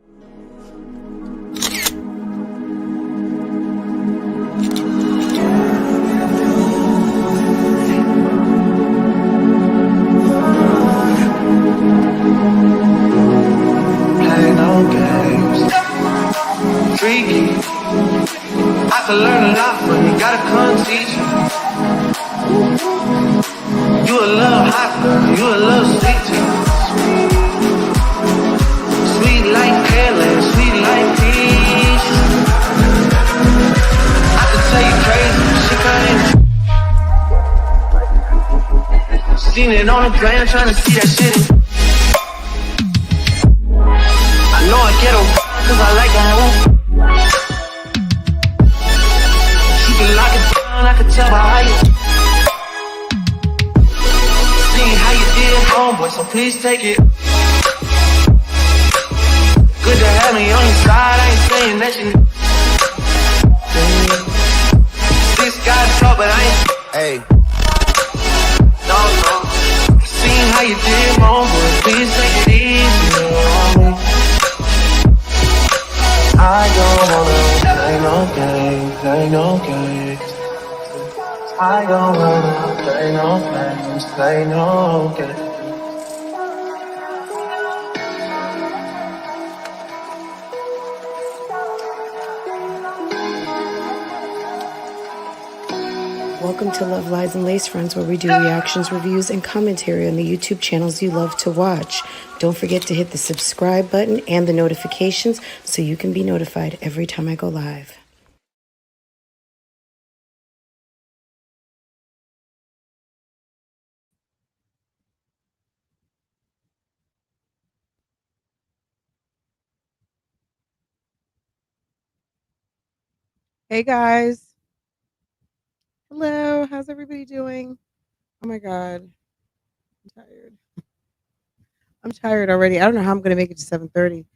Play no games. Freaky. I could learn a lot from you, gotta come teach me. You a little hot girl, you a little sweet too. Sweet like Kaylee, sweet like Keisha. I could tell you crazy, she kinda seen it on the gram, trying to see that shit. I know I get her, cause I like her. She can lock it down, I can tell by how you. See how you did, homeboy, so please take it. Good to have me on your side, I ain't saying that you. This guy's talk, but I ain't. Hey. No. Seen how you did, homeboy, please take it easy on me. I don't wanna play no games, play no games. I don't wanna play no games, play no games. Welcome to Love, Lies, and Lace Friends, where we do reactions, reviews, and commentary on the YouTube channels you love to watch. Don't forget to hit the subscribe button and the notifications so you can be notified every time I go live. Hey guys. Hello, how's everybody doing? Oh my god. I'm tired. I'm tired already. I don't know how I'm gonna make it to 7:30.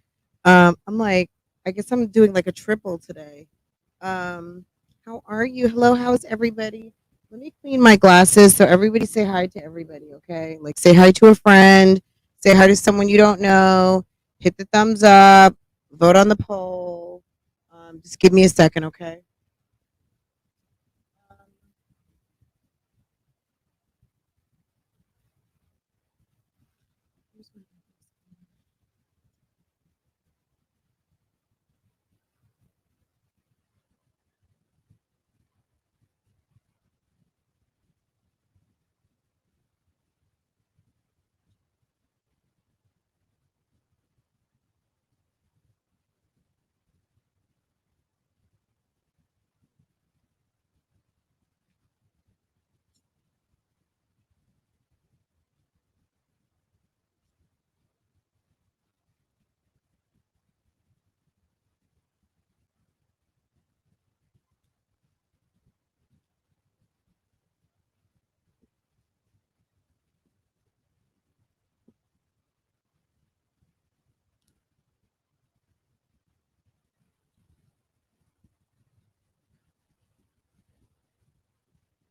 I'm like, I guess I'm doing like a triple today. How are you? Hello, how's everybody? Let me clean my glasses so everybody say hi to everybody, okay? Like say hi to a friend, say hi to someone you don't know, hit the thumbs up, vote on the poll. Just give me a second, okay?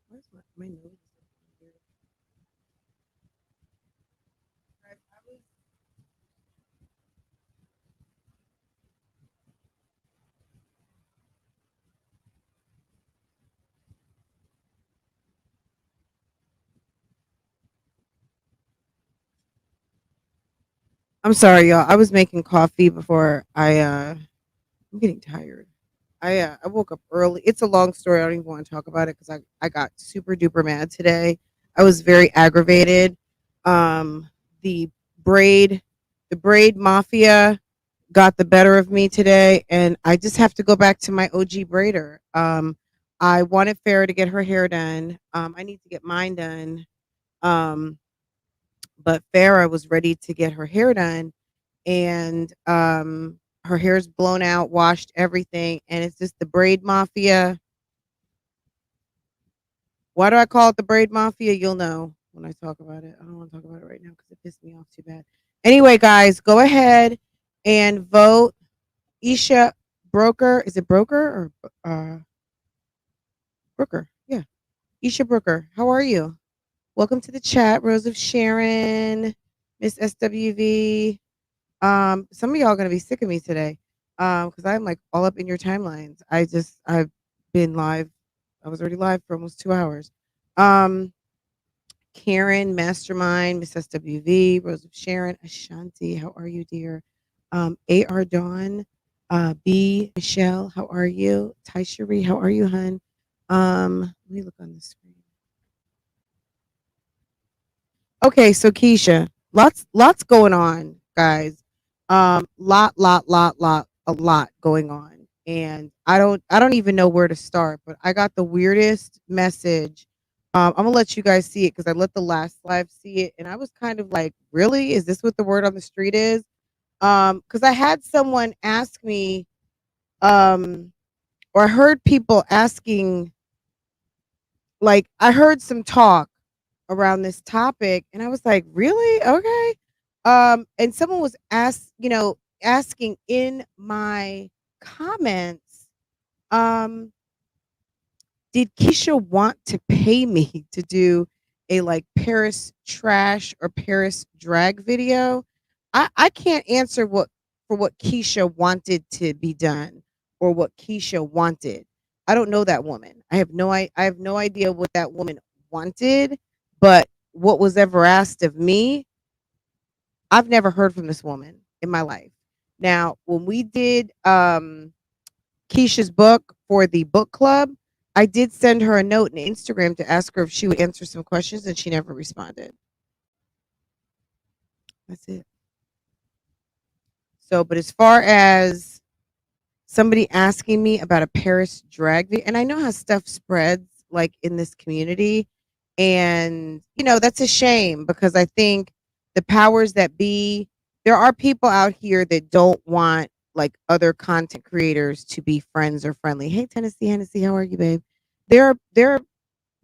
Where's my nose? I'm sorry, y'all. I was making coffee before I'm getting tired. I woke up early. It's a long story. I don't even want to talk about it because I got super duper mad today. I was very aggravated. Um the braid the braid mafia got the better of me today, and I just have to go back to my OG braider. I wanted Farrah to get her hair done. I need to get mine done. Um but Farrah was ready to get her hair done, and her hair's blown out, washed, everything, and it's just the braid mafia. Why do I call it the braid mafia? You'll know when I talk about it. I don't want to talk about it right now because it pissed me off too bad. Anyway, guys, go ahead and vote. Isha Broker, is it Broker or Brooker? Yeah, Isha Brooker. How are you? Welcome to the chat, Rose of Sharon, Miss SWV. Some of y'all are gonna be sick of me today. Because I'm like all up in your timelines. I've been live. I was already live for almost 2 hours. Um, Karen, Mastermind, Miss SWV, Rose of Sharon, Ashanti, how are you, dear? AR Dawn, B, Michelle, how are you? Ty Cherie, how are you, hun? Let me look on the screen. Okay, so Keisha, lots going on, guys. A lot going on. And I don't even know where to start, but I got the weirdest message. I'm gonna let you guys see it because I let the last live see it, and I was kind of like, really? Is this what the word on the street is? Because I had someone ask me, or I heard people asking, like, I heard some talk around this topic, and I was like, really? Okay. And someone was asking in my comments, um did Keisha want to pay me to do a like Paris trash or Paris drag video? I can't answer what Keisha wanted to be done or what Keisha wanted. I don't know that woman. I have no idea what that woman wanted, but what was ever asked of me, I've never heard from this woman in my life. Now, when we did Keisha's book for the book club, I did send her a note on Instagram to ask her if she would answer some questions, and she never responded. That's it. So, but as far as somebody asking me about a Paris drag video, and I know how stuff spreads like in this community, and that's a shame because I think the powers that be, there are people out here that don't want like other content creators to be friends or friendly. Hey, Tennessee, Hennessy, how are you, babe? There,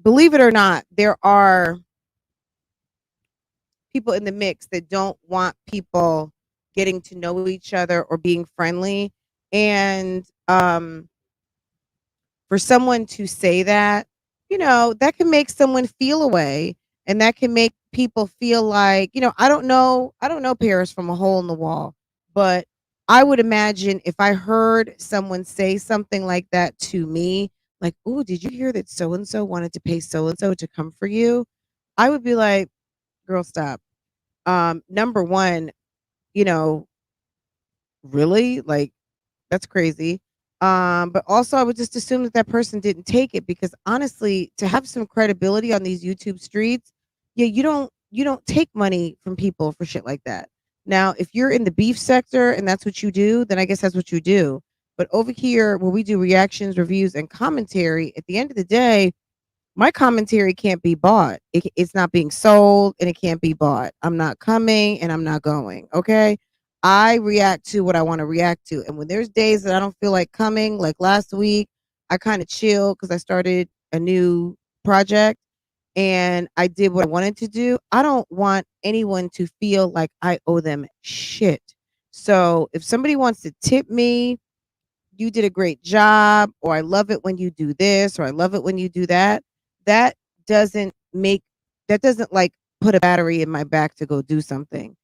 believe it or not, there are people in the mix that don't want people getting to know each other or being friendly. And for someone to say that, that can make someone feel a way, and that can make people feel like, I don't know Paris from a hole in the wall, but I would imagine if I heard someone say something like that to me, like, "Oh, did you hear that so and so wanted to pay so and so to come for you?" I would be like, "Girl, stop." Number one, you know, really? Like, that's crazy. But also I would just assume that that person didn't take it because honestly, to have some credibility on these YouTube streets, yeah, you don't take money from people for shit like that. Now, if you're in the beef sector and that's what you do, then I guess that's what you do. But over here where we do reactions, reviews, and commentary, at the end of the day, my commentary can't be bought. It's not being sold and it can't be bought. I'm not coming and I'm not going. Okay. I react to what I want to react to. And when there's days that I don't feel like coming, like last week, I kind of chill because I started a new project and I did what I wanted to do. I don't want anyone to feel like I owe them shit. So if somebody wants to tip me, you did a great job, or I love it when you do this, or I love it when you do that. That doesn't make that doesn't like put a battery in my back to go do something.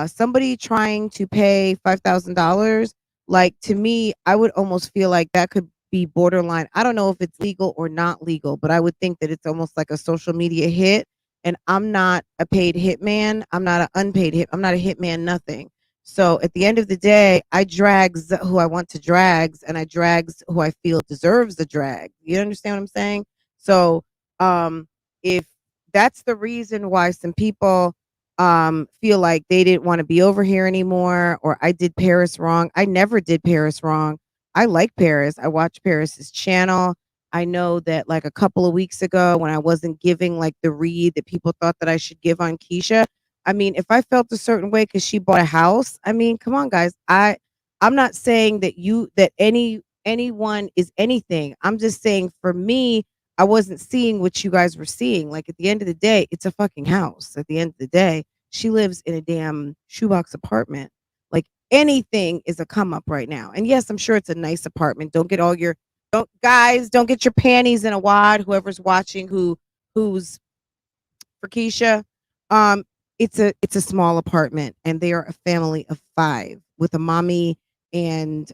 Somebody trying to pay $5,000, like to me, I would almost feel like that could be borderline. I don't know if it's legal or not legal, but I would think that it's almost like a social media hit. And I'm not a paid hitman. I'm not an unpaid hit. I'm not a hitman, nothing. So at the end of the day, I drags who I want to drags, and I drags who I feel deserves the drag. You understand what I'm saying? So if that's the reason why some people feel like they didn't want to be over here anymore, or I did Paris wrong. I never did Paris wrong. I like Paris. I watch Paris's channel. I know that like a couple of weeks ago when I wasn't giving like the read that people thought that I should give on Keisha, I mean, if I felt a certain way because she bought a house, I mean, come on, guys. I'm not saying that anyone is anything. I'm just saying for me, I wasn't seeing what you guys were seeing. Like at the end of the day, it's a fucking house. At the end of the day, she lives in a damn shoebox apartment. Like anything is a come up right now. And yes, I'm sure it's a nice apartment. Don't get your panties in a wad. Whoever's watching who's for Keisha. Um, it's a small apartment, and they are a family of 5 with a mommy and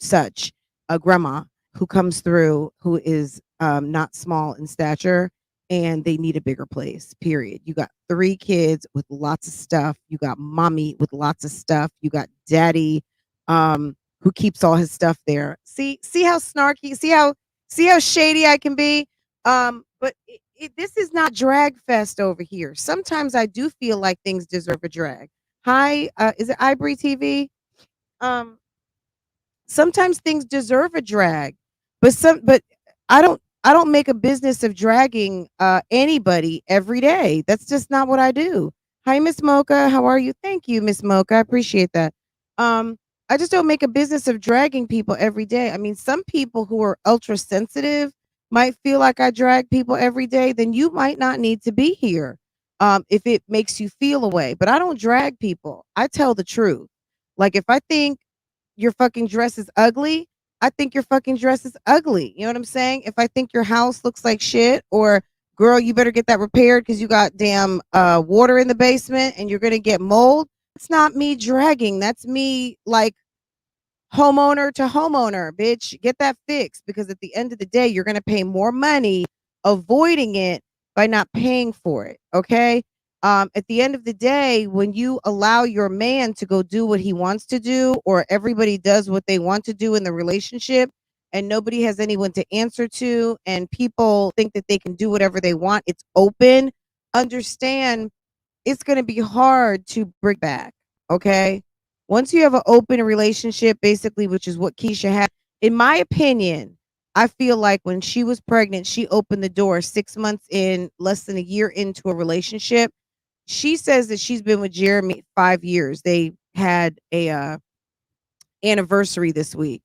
such, a grandma who comes through who is not small in stature, and they need a bigger place. Period. You got 3 kids with lots of stuff. You got mommy with lots of stuff. You got daddy who keeps all his stuff there. See how snarky, see how shady I can be. But this is not drag fest over here. Sometimes I do feel like things deserve a drag. Hi, is it Ivory TV? Um, Sometimes things deserve a drag, but I don't make a business of dragging anybody every day. That's just not what I do. Hi, Miss Mocha. How are you? Thank you, Miss Mocha. I appreciate that. Um, I just don't make a business of dragging people every day. I mean, some people who are ultra sensitive might feel like I drag people every day. Then you might not need to be here if it makes you feel a way. But I don't drag people. I tell the truth. Like if I think your fucking dress is ugly, I think your fucking dress is ugly. You know what I'm saying? If I think your house looks like shit, or girl, you better get that repaired because you got damn water in the basement and you're gonna get mold. It's not me dragging. That's me like homeowner to homeowner, bitch. Get that fixed because at the end of the day, you're gonna pay more money avoiding it by not paying for it. Okay. At the end of the day, when you allow your man to go do what he wants to do, or everybody does what they want to do in the relationship, and nobody has anyone to answer to, and people think that they can do whatever they want, it's open. Understand it's going to be hard to bring back. Okay. Once you have an open relationship, basically, which is what Keisha had, in my opinion, I feel like when she was pregnant, she opened the door 6 months in, less than a year into a relationship. She says that she's been with Jeremy 5 years. They had a anniversary this week.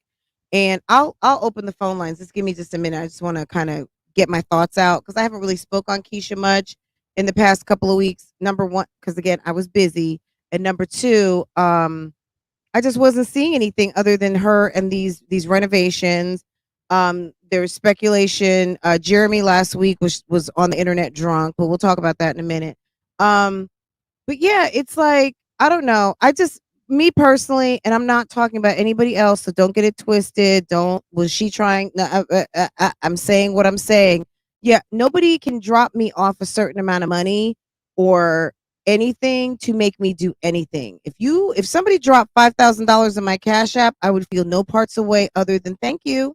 And I'll open the phone lines. Just give me just a minute. I just want to kind of get my thoughts out because I haven't really spoke on Keisha much in the past couple of weeks. Number one, because again, I was busy. And number two, I just wasn't seeing anything other than her and these renovations. There was speculation. Jeremy last week was on the internet drunk, but we'll talk about that in a minute. But yeah, it's like, I don't know. I just, me personally, and I'm not talking about anybody else, so don't get it twisted. Don't, was she trying? No, I'm saying what I'm saying. Yeah, nobody can drop me off a certain amount of money or anything to make me do anything. If somebody dropped $5,000 in my Cash App, I would feel no parts away other than thank you,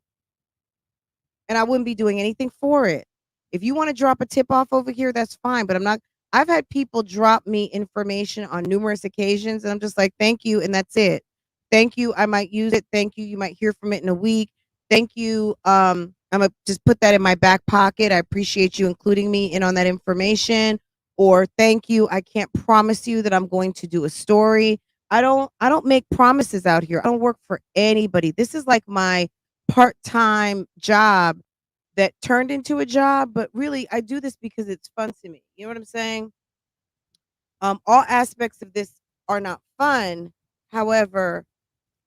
and I wouldn't be doing anything for it. If you want to drop a tip off over here, that's fine, but I'm not. I've had people drop me information on numerous occasions, and I'm just like, thank you, and that's it. Thank you. I might use it. Thank you. You might hear from it in a week. Thank you. I'm gonna just put that in my back pocket. I appreciate you including me in on that information. Or thank you. I can't promise you that I'm going to do a story. I don't make promises out here. I don't work for anybody. This is like my part-time job that turned into a job, but really I do this because it's fun to me. You know what I'm saying? All aspects of this are not fun. However,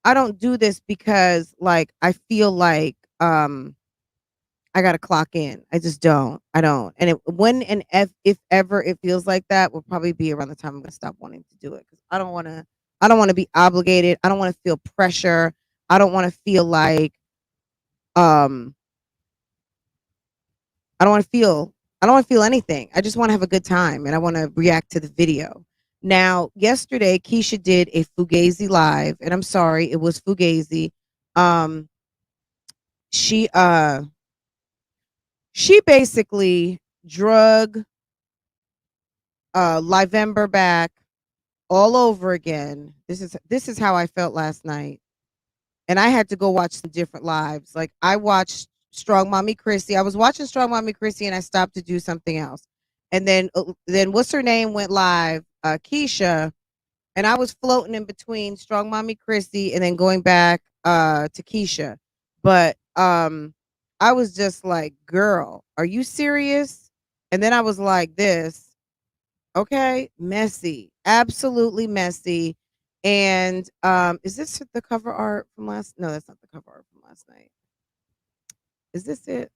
I don't do this because like I feel like I gotta clock in. I just don't. I don't. And when and if ever it feels like that, will probably be around the time I'm gonna stop wanting to do it because I don't want to. I don't want to be obligated. I don't want to feel pressure. I don't want to feel like um I don't want to feel I don't want to feel anything. I just want to have a good time and I want to react to the video. Now, yesterday Keisha did a Fugazi live, and I'm sorry, it was Fugazi. Um she uh she basically drug Livember back all over again. This is how I felt last night. And I had to go watch some different lives. Like I watched Strong Mommy Chrissy. I was watching Strong Mommy Chrissy and I stopped to do something else. And then what's her name went live, Keisha, and I was floating in between Strong Mommy Chrissy and then going back to Keisha. But I was just like, "Girl, are you serious?" And then I was like this, okay, messy, absolutely messy. And is this the cover art from last? No, that's not the cover art from last night. Is this it?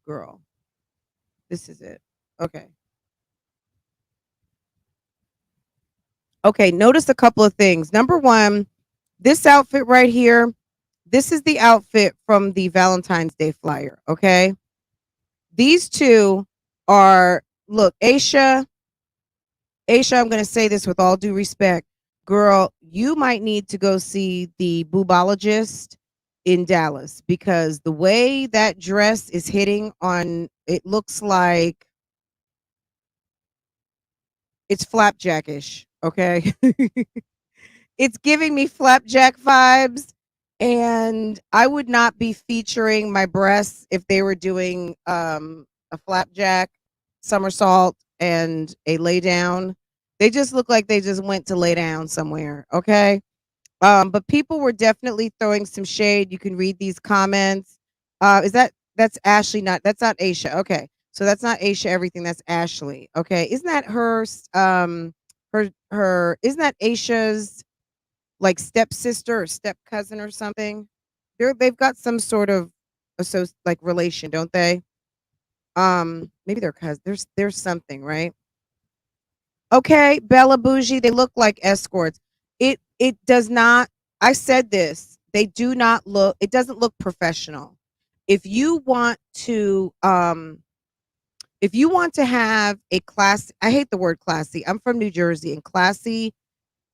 Girl, this is it. Okay. Okay, notice a couple of things. Number one, this outfit right here, this is the outfit from the Valentine's Day flyer, okay? These two are, look, Aisha, I'm going to say this with all due respect. Girl, you might need to go see the boobologist in Dallas because the way that dress is hitting on, it looks like it's flapjackish, okay? It's giving me flapjack vibes, and I would not be featuring my breasts if they were doing a flapjack somersault and a lay down. They just look like they just went to lay down somewhere, okay? But people were definitely throwing some shade. You can read these comments. Is that's Ashley? Not that's not Aisha. Okay, so that's not Aisha. Everything that's Ashley. Okay, isn't that her? Her isn't that Aisha's like stepsister or step cousin or something? They've got some sort of like relation, don't they? Maybe they're cousins. There's something, right? Okay, Bella Bougie, they look like escorts. It does not, I said this. They do not look, it doesn't look professional. If you want to if you want to have a class, I hate the word classy. I'm from New Jersey, and classy,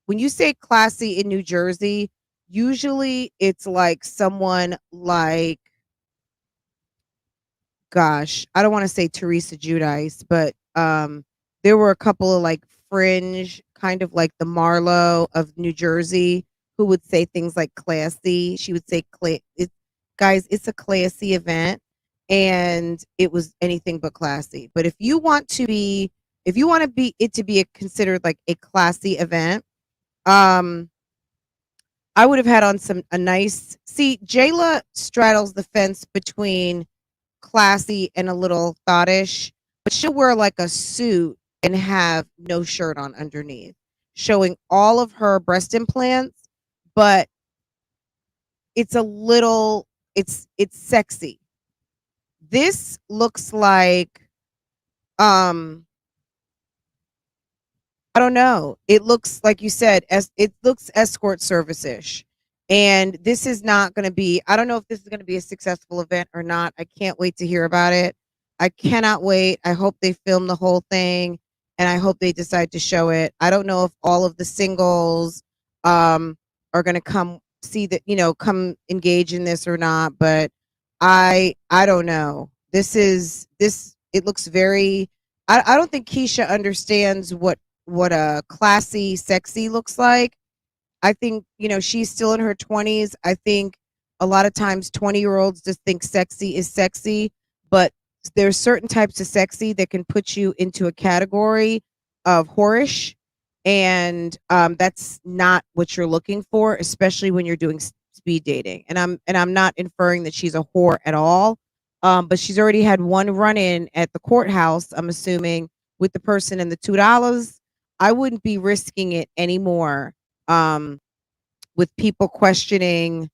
when you say classy in New Jersey, usually it's like someone like, gosh, I don't want to say Teresa Giudice, but there were a couple of like fringe, kind of like the Marlowe of New Jersey, who would say things like classy. She would say, guys, it's a classy event, and it was anything but classy. But if you want to be it to be considered like a classy event, um, I would have had on a nice. See, Jayla straddles the fence between classy and a little thoughtish, but she'll wear like a suit and have no shirt on underneath, showing all of her breast implants, but it's a little it's sexy. This looks like um I don't know. It looks like you said as it looks escort service-ish. And this is not going to be, I don't know if this is going to be a successful event or not. I can't wait to hear about it. I cannot wait. I hope they film the whole thing, and I hope they decide to show it. I don't know if all of the singles are going to come see that, come engage in this or not, but I don't know. This it looks very I don't think Keisha understands what a classy, sexy looks like. I think, she's still in her 20s. I think a lot of times 20-year-olds just think sexy is sexy, but there's certain types of sexy that can put you into a category of whorish, and that's not what you're looking for, especially when you're doing speed dating. And I'm not inferring that she's a whore at all, but she's already had one run-in at the courthouse, I'm assuming, with the person and the $2. I wouldn't be risking it anymore um, with people questioning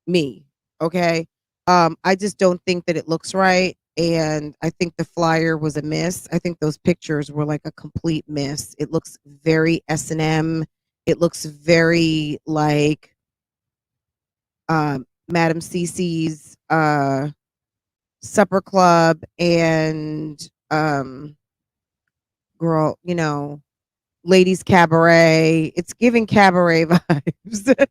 me. Okay. I just don't think that it looks right. And I think the flyer was a miss. I think those pictures were like a complete miss. It looks very S&M. It looks very like Madam Cece's supper club and girl, ladies cabaret. It's giving cabaret vibes.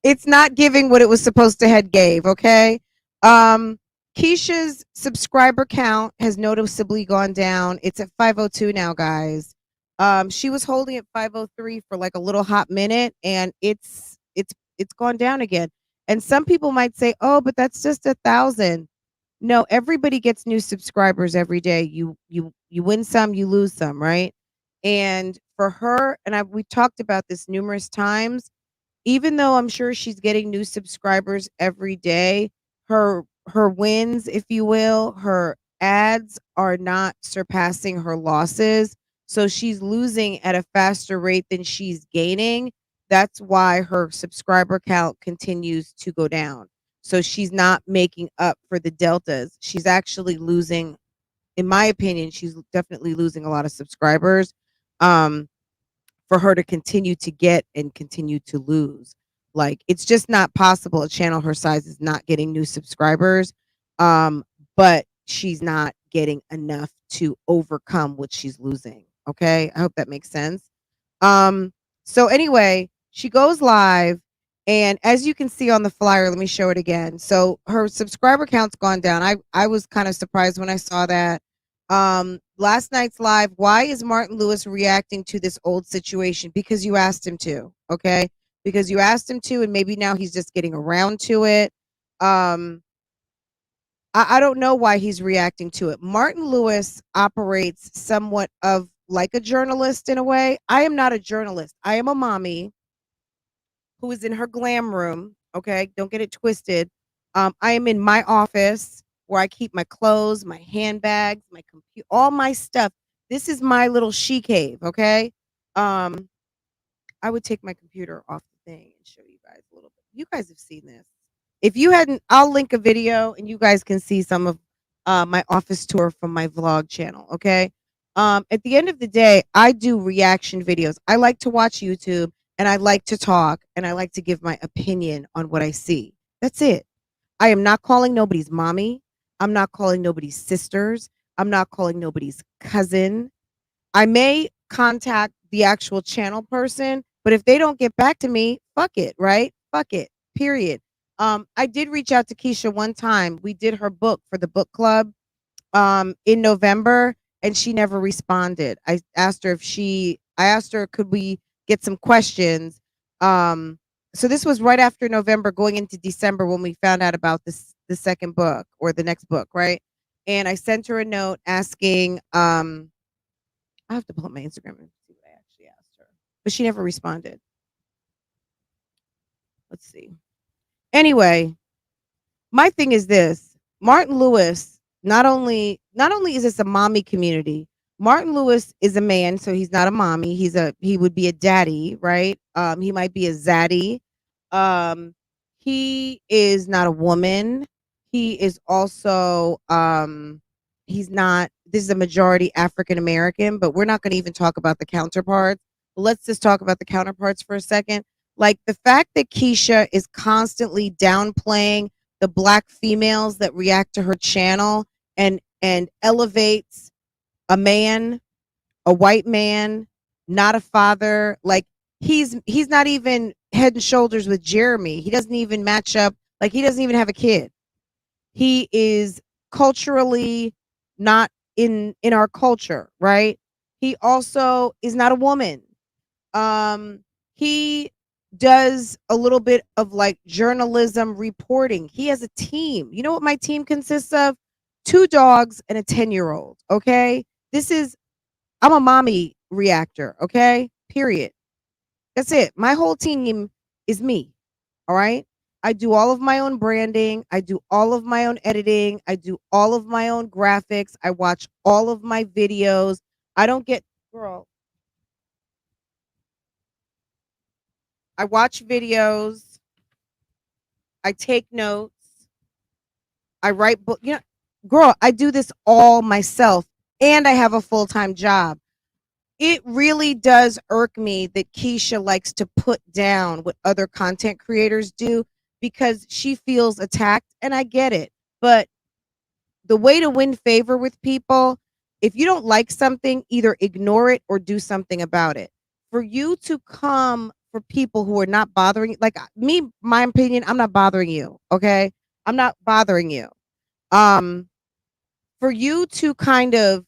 It's not giving what it was supposed to have gave, okay? Um Keisha's subscriber count has noticeably gone down. It's at 502 now, guys. She was holding at 503 for like a little hot minute, and it's gone down again. And some people might say, "Oh, but that's just 1,000." No, everybody gets new subscribers every day. You win some, you lose some, right? And for her, and we talked about this numerous times, even though I'm sure she's getting new subscribers every day, her wins, if you will, her ads are not surpassing her losses. So she's losing at a faster rate than she's gaining. That's why her subscriber count continues to go down. So she's not making up for the deltas. She's actually losing, in my opinion, she's definitely losing a lot of subscribers. Um, for her to continue to get and continue to lose. Like, it's just not possible. A channel her size is not getting new subscribers, but she's not getting enough to overcome what she's losing. Okay, I hope that makes sense. Um, so anyway, she goes live, and as you can see on the flyer, let me show it again. So her subscriber count's gone down. I was kind of surprised when I saw that. Last night's live, why is Martin Lewis reacting to this old situation? Because you asked him to, okay? Because you asked him to, and maybe now he's just getting around to it. I don't know why he's reacting to it. Martin Lewis operates somewhat of like a journalist in a way. I am not a journalist. I am a mommy who is in her glam room. Okay, don't get it twisted. I am in my office where I keep my clothes, my handbags, my computer, all my stuff. This is my little she cave. Okay, I would take my computer off the thing and show you guys a little bit. You guys have seen this. If you hadn't, I'll link a video and you guys can see some of my office tour from my vlog channel. Okay. At the end of the day, I do reaction videos. I like to watch YouTube and I like to talk and I like to give my opinion on what I see. That's it. I am not calling nobody's mommy. I'm not calling nobody's sisters. I'm not calling nobody's cousin. I may contact the actual channel person, but if they don't get back to me, fuck it, right? Fuck it. Period. I did reach out to Keisha one time. We did her book for the book club in November, and she never responded. I asked her could we get some questions. So this was right after November going into December when we found out about the second book or the next book, right? And I sent her a note asking I have to pull up my Instagram and see what I actually asked her. But she never responded. Let's see. Anyway, my thing is this. Martin Lewis, not only is this a mommy community, Martin Lewis is a man, so he's not a mommy. He would be a daddy, right? He might be a zaddy. He is not a woman. He is also he's not, this is a majority African American, but we're not going to even talk about the counterparts. Let's just talk about the counterparts for a second. Like the fact that Keisha is constantly downplaying the black females that react to her channel and elevates a man, a white man, not a father. Like he's not even head and shoulders with Jeremy. He doesn't even match up. Like he doesn't even have a kid. He is culturally not in our culture, right? He also is not a woman. He does a little bit of like journalism reporting. He has a team. You know what my team consists of? 2 dogs and a 10-year-old. Okay. I'm a mommy reactor. Okay. Period. That's it. My whole team is me. All right. I do all of my own branding. I do all of my own editing. I do all of my own graphics. I watch all of my videos. I don't get, girl. I watch videos. I take notes. I write book. You know, girl, I do this all myself and I have a full-time job. It really does irk me that Keisha likes to put down what other content creators do because she feels attacked, and I get it. But the way to win favor with people, if you don't like something, either ignore it or do something about it. For you to come for people who are not bothering, like me, my opinion, I'm not bothering you. Okay. I'm not bothering you. For you to kind of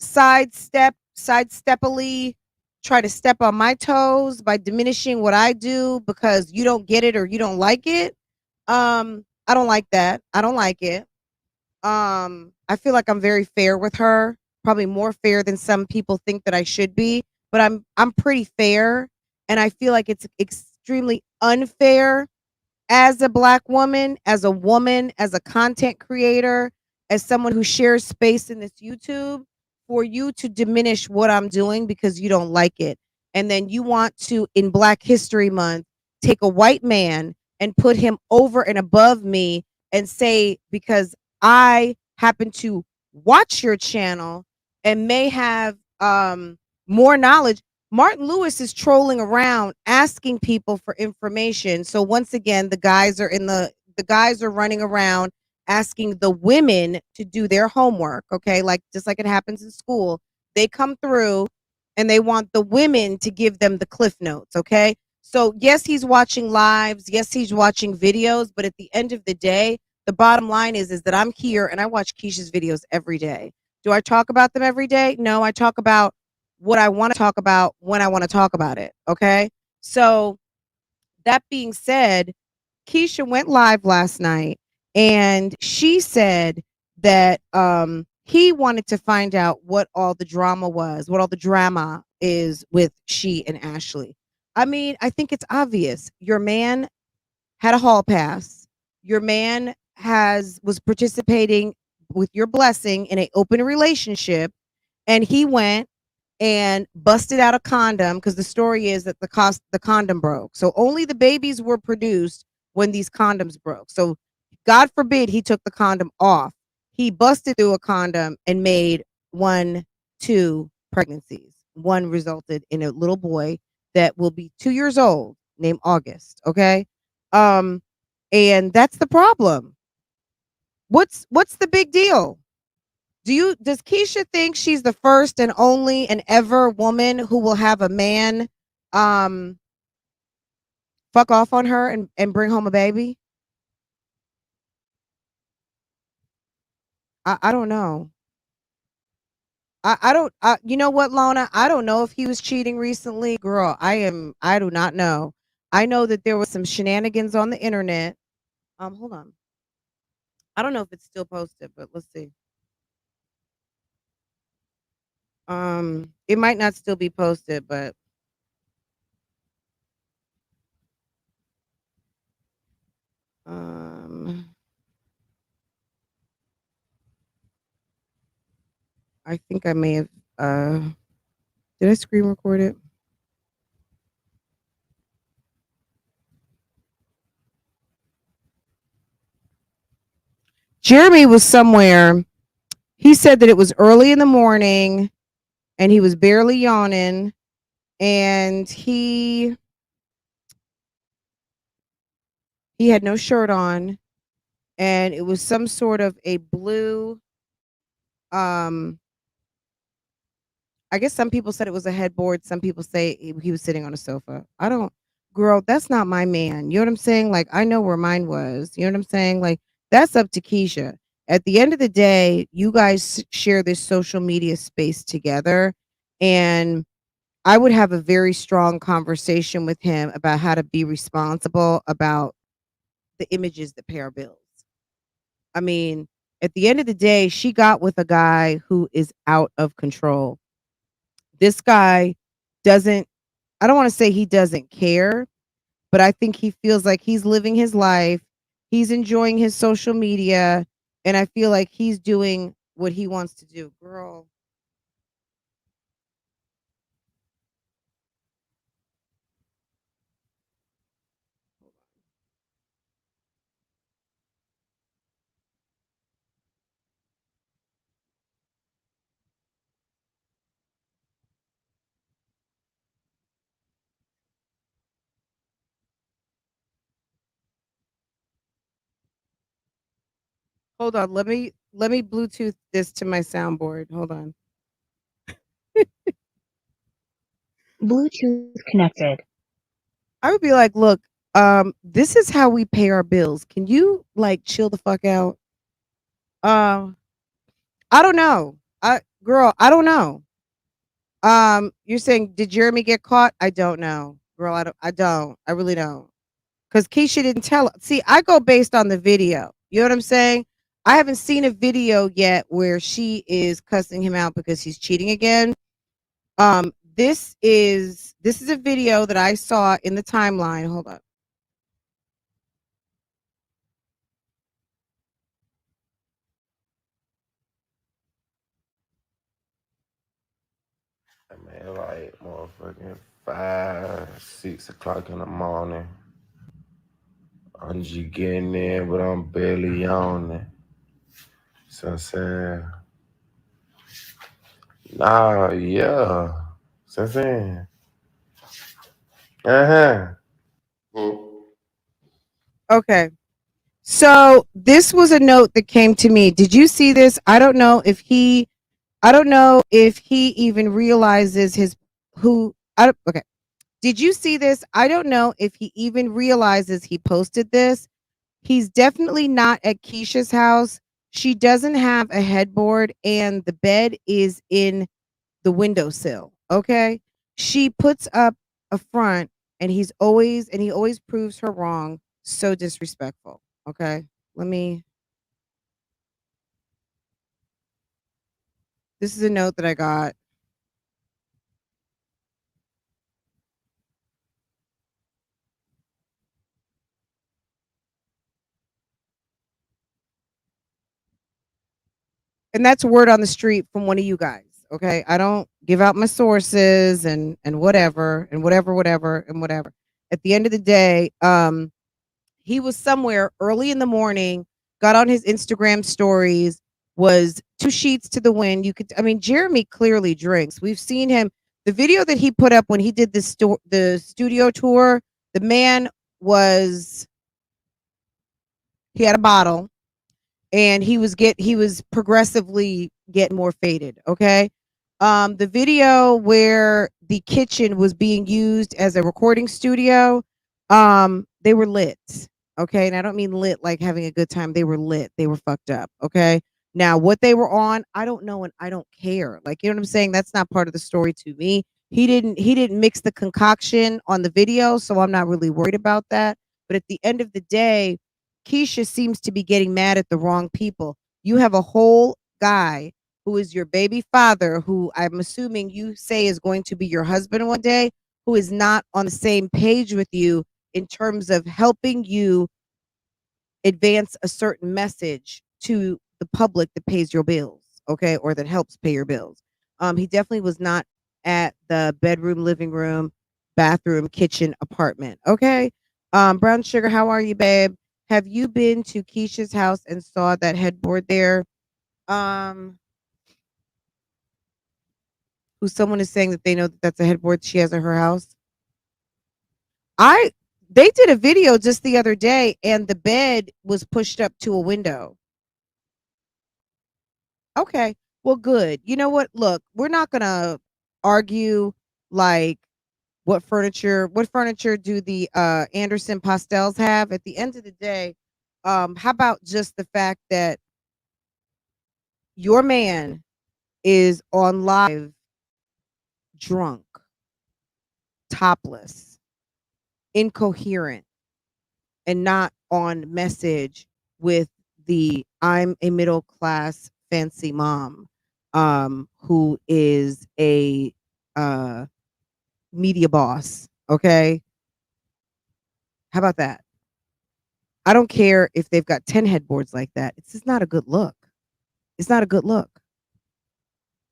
sidestepily try to step on my toes by diminishing what I do because you don't get it or you don't like it. I don't like that. I don't like it. I feel like I'm very fair with her, probably more fair than some people think that I should be, but I'm pretty fair, and I feel like it's extremely unfair as a black woman, as a woman, as a content creator, as someone who shares space in this YouTube, for you to diminish what I'm doing because you don't like it. And then you want to, in Black History Month, take a white man and put him over and above me and say, because I happen to watch your channel and may have more knowledge. Martin Lewis is trolling around asking people for information. So once again, the guys are running around asking the women to do their homework, okay? Like just like it happens in school. They come through and they want the women to give them the cliff notes, okay? So yes, he's watching lives, yes, he's watching videos, but at the end of the day, the bottom line is that I'm here and I watch Keisha's videos every day. Do I talk about them every day? No, I talk about what I want to talk about when I want to talk about it. Okay. So that being said, Keisha went live last night and she said that he wanted to find out what all the drama was, what all the drama is with she and Ashley. I mean, I think it's obvious. Your man had a hall pass. Your man has was participating with your blessing in an open relationship, and he went and busted out a condom because the story is that the condom broke. So only the babies were produced when these condoms broke. So God forbid he took the condom off. He busted through a condom and made two pregnancies. One resulted in a little boy that will be 2 years old named August. Okay. Um, and that's the problem. What's the big deal? Does Keisha think she's the first and only and ever woman who will have a man um fuck off on her and bring home a baby? I don't know. I don't you know what, Lona? I don't know if he was cheating recently. Girl, I do not know. I know that there was some shenanigans on the internet. Hold on. I don't know if it's still posted, but let's see. It might not still be posted, but um I think I may have uh did I screen record it? Jeremy was somewhere. He said that it was early in the morning and he was barely yawning and he had no shirt on and it was some sort of a blue um I guess some people said it was a headboard, some people say he was sitting on a sofa. I don't Girl, that's not my man. You know what I'm saying? Like I know where mine was. You know what I'm saying? Like that's up to Keisha. At the end of the day, you guys share this social media space together and I would have a very strong conversation with him about how to be responsible about the images that pay our bills. I mean, at the end of the day, she got with a guy who is out of control. This guy doesn't, I don't want to say he doesn't care, but I think he feels like he's living his life. He's enjoying his social media. And I feel like he's doing what he wants to do. Girl, hold on. Let me Bluetooth this to my soundboard. Hold on. Bluetooth connected. I would be like, look, this is how we pay our bills. Can you like chill the fuck out? Um, I don't know. I don't know. You're saying did Jeremy get caught? I don't know. Girl, I don't. I really don't. Because Keisha didn't tell. See, I go based on the video. You know what I'm saying? I haven't seen a video yet where she is cussing him out because he's cheating again. This is a video that I saw in the timeline. Hold on. Man, like motherfucking 5, 6 o'clock in the morning. I'm just getting in, but I'm barely yawning. So I'm saying, nah, yeah. Tá saying? Uh-huh. Okay. So this was a note that came to me. Did you see this? I don't know if he even realizes his who I don't okay. Did you see this? I don't know if he even realizes he posted this. He's definitely not at Keisha's house. She doesn't have a headboard and the bed is in the windowsill. Okay. She puts up a front and he always proves her wrong. So disrespectful. Okay. Let me This is a note that I got. And that's word on the street from one of you guys. Okay. I don't give out my sources and whatever and whatever and whatever. At the end of the day, he was somewhere early in the morning, got on his Instagram stories, was two sheets to the wind. I mean, Jeremy clearly drinks. We've seen him. The video that he put up when he did the studio tour, the man he had a bottle and he was progressively getting more faded. Okay. The video where the kitchen was being used as a recording studio, they were lit. Okay. And I don't mean lit like having a good time. They were lit. They were fucked up. Okay. Now what they were on, I don't know and I don't care. Like, you know what I'm saying? That's not part of the story to me. He didn't mix the concoction on the video, so I'm not really worried about that. But at the end of the day, Keisha seems to be getting mad at the wrong people. You have a whole guy who is your baby father, who I'm assuming you say is going to be your husband one day, who is not on the same page with you in terms of helping you advance a certain message to the public that pays your bills, okay, or that helps pay your bills. He definitely was not at the bedroom, living room, bathroom, kitchen, apartment. Okay. Brown Sugar, how are you, babe? Have you been to Keisha's house and saw that headboard there? Um, who someone is saying that they know that that's a headboard she has at her house. I They did a video just the other day and the bed was pushed up to a window. Okay. Well, good. You know what? Look, we're not going to argue like what furniture do the Anderson Pastels have? At the end of the day, how about just the fact that your man is on live drunk, topless, incoherent, and not on message with the I'm a middle class fancy mom who is a uh media boss, okay? How about that? I don't care if they've got 10 headboards like that. It's just not a good look. It's not a good look.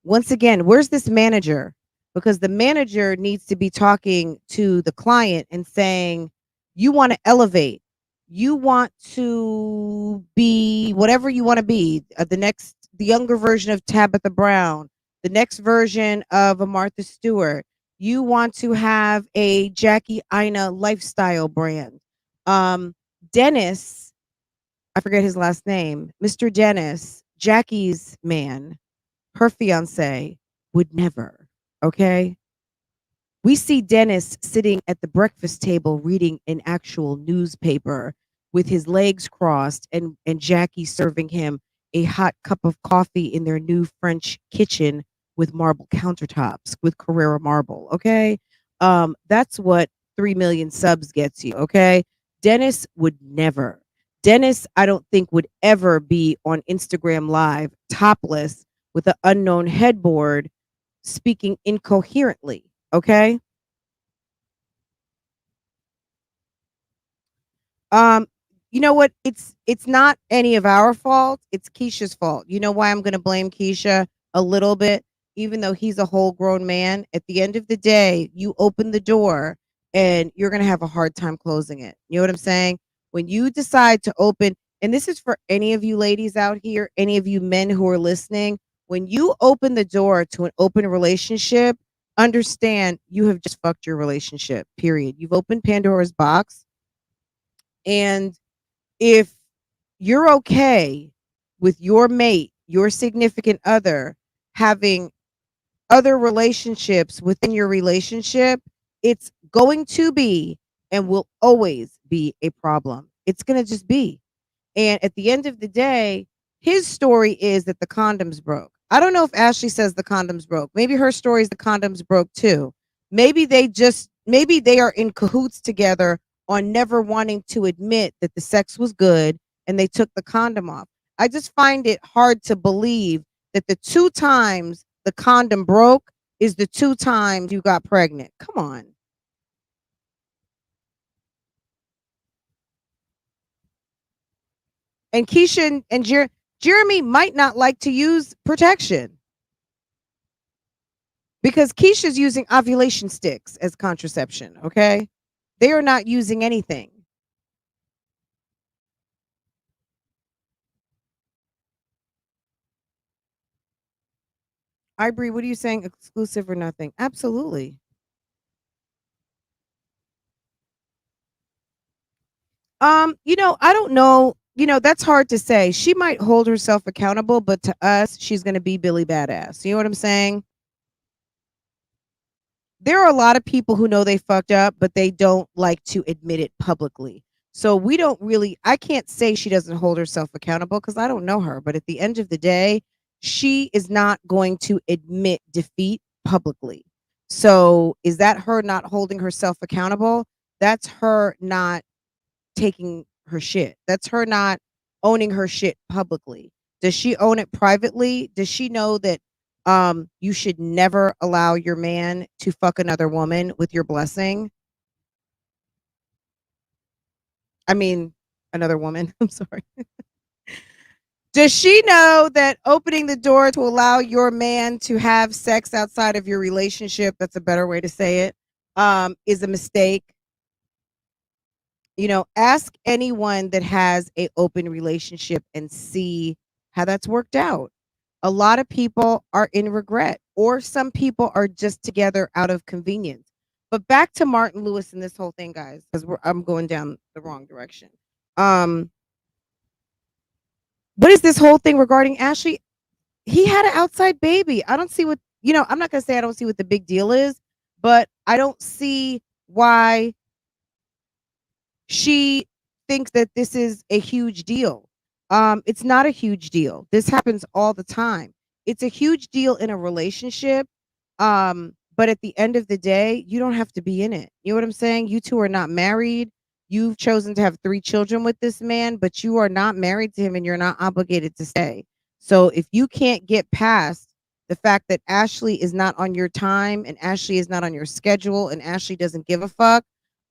Once again, where's this manager? Because the manager needs to be talking to the client and saying, you want to elevate. You want to be whatever you want to be. The younger version of Tabitha Brown, the next version of a Martha Stewart. You want to have a Jackie Ina lifestyle brand. Dennis, I forget his last name, Mr. Dennis, Jackie's man, her fiance, would never. Okay. We see Dennis sitting at the breakfast table reading an actual newspaper with his legs crossed and Jackie serving him a hot cup of coffee in their new French kitchen with marble countertops with Carrera marble. Okay. That's what 3 million subs gets you. Okay. Dennis would never. Dennis, I don't think would ever be on Instagram Live topless with an unknown headboard speaking incoherently. Okay. Um, you know what? It's not any of our fault. It's Keisha's fault. You know why I'm going to blame Keisha a little bit, even though he's a whole grown man. At the end of the day, you open the door and you're going to have a hard time closing it. You know what I'm saying? When you decide to open, and this is for any of you ladies out here, any of you men who are listening, when you open the door to an open relationship, understand you have just fucked your relationship, period. You've opened Pandora's box. And if you're okay with your mate, your significant other, having other relationships within your relationship, it's going to be and will always be a problem. It's going to just be. And at the end of the day, his story is that the condoms broke. I don't know if Ashley says the condoms broke. Maybe her story is the condoms broke too. Maybe they are in cahoots together on never wanting to admit that the sex was good and they took the condom off. I just find it hard to believe that the two times the condom broke is the two times you got pregnant. Come on. And Keisha and Jeremy might not like to use protection because Keisha's using ovulation sticks as contraception, okay? They are not using anything. Ivory, what are you saying? Exclusive or nothing? Absolutely. I don't know. That's hard to say. She might hold herself accountable, but to us, she's going to be Billy Badass. You know what I'm saying? There are a lot of people who know they fucked up, but they don't like to admit it publicly. So we don't really, I can't say she doesn't hold herself accountable because I don't know her. But at the end of the day, she is not going to admit defeat publicly. So is that her not holding herself accountable? That's her not taking her shit. That's her not owning her shit publicly. Does she own it privately? Does she know that you should never allow your man to fuck another woman with your blessing? I mean, another woman. I'm sorry. Does she know that opening the door to allow your man to have sex outside of your relationship, that's a better way to say it, is a mistake? Ask anyone that has a open relationship and see how that's worked out. A lot of people are in regret, or some people are just together out of convenience. But back to Martin Lewis and this whole thing, guys, because I'm going down the wrong direction. Um, what is this whole thing regarding Ashley? He had an outside baby. I don't see what, I'm not going to say I don't see what the big deal is, but I don't see why she thinks that this is a huge deal. It's not a huge deal. This happens all the time. It's a huge deal in a relationship. But at the end of the day, you don't have to be in it. You know what I'm saying? You two are not married. You've chosen to have 3 children with this man, but you are not married to him and you're not obligated to stay. So if you can't get past the fact that Ashley is not on your time and Ashley is not on your schedule and Ashley doesn't give a fuck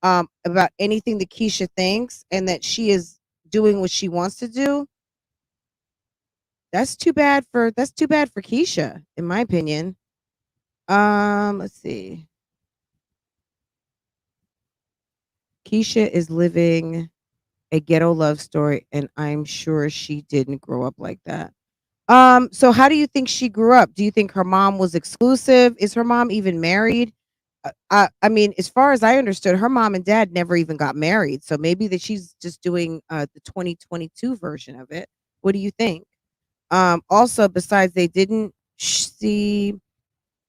about anything that Keisha thinks and that she is doing what she wants to do, that's too bad for Keisha, in my opinion. Let's see. Keisha is living a ghetto love story, and I'm sure she didn't grow up like that. So how do you think she grew up? Do you think her mom was exclusive? Is her mom even married? I mean, as far as I understood, her mom and dad never even got married. So maybe that she's just doing the 2022 version of it. What do you think? Also, besides, they didn't see.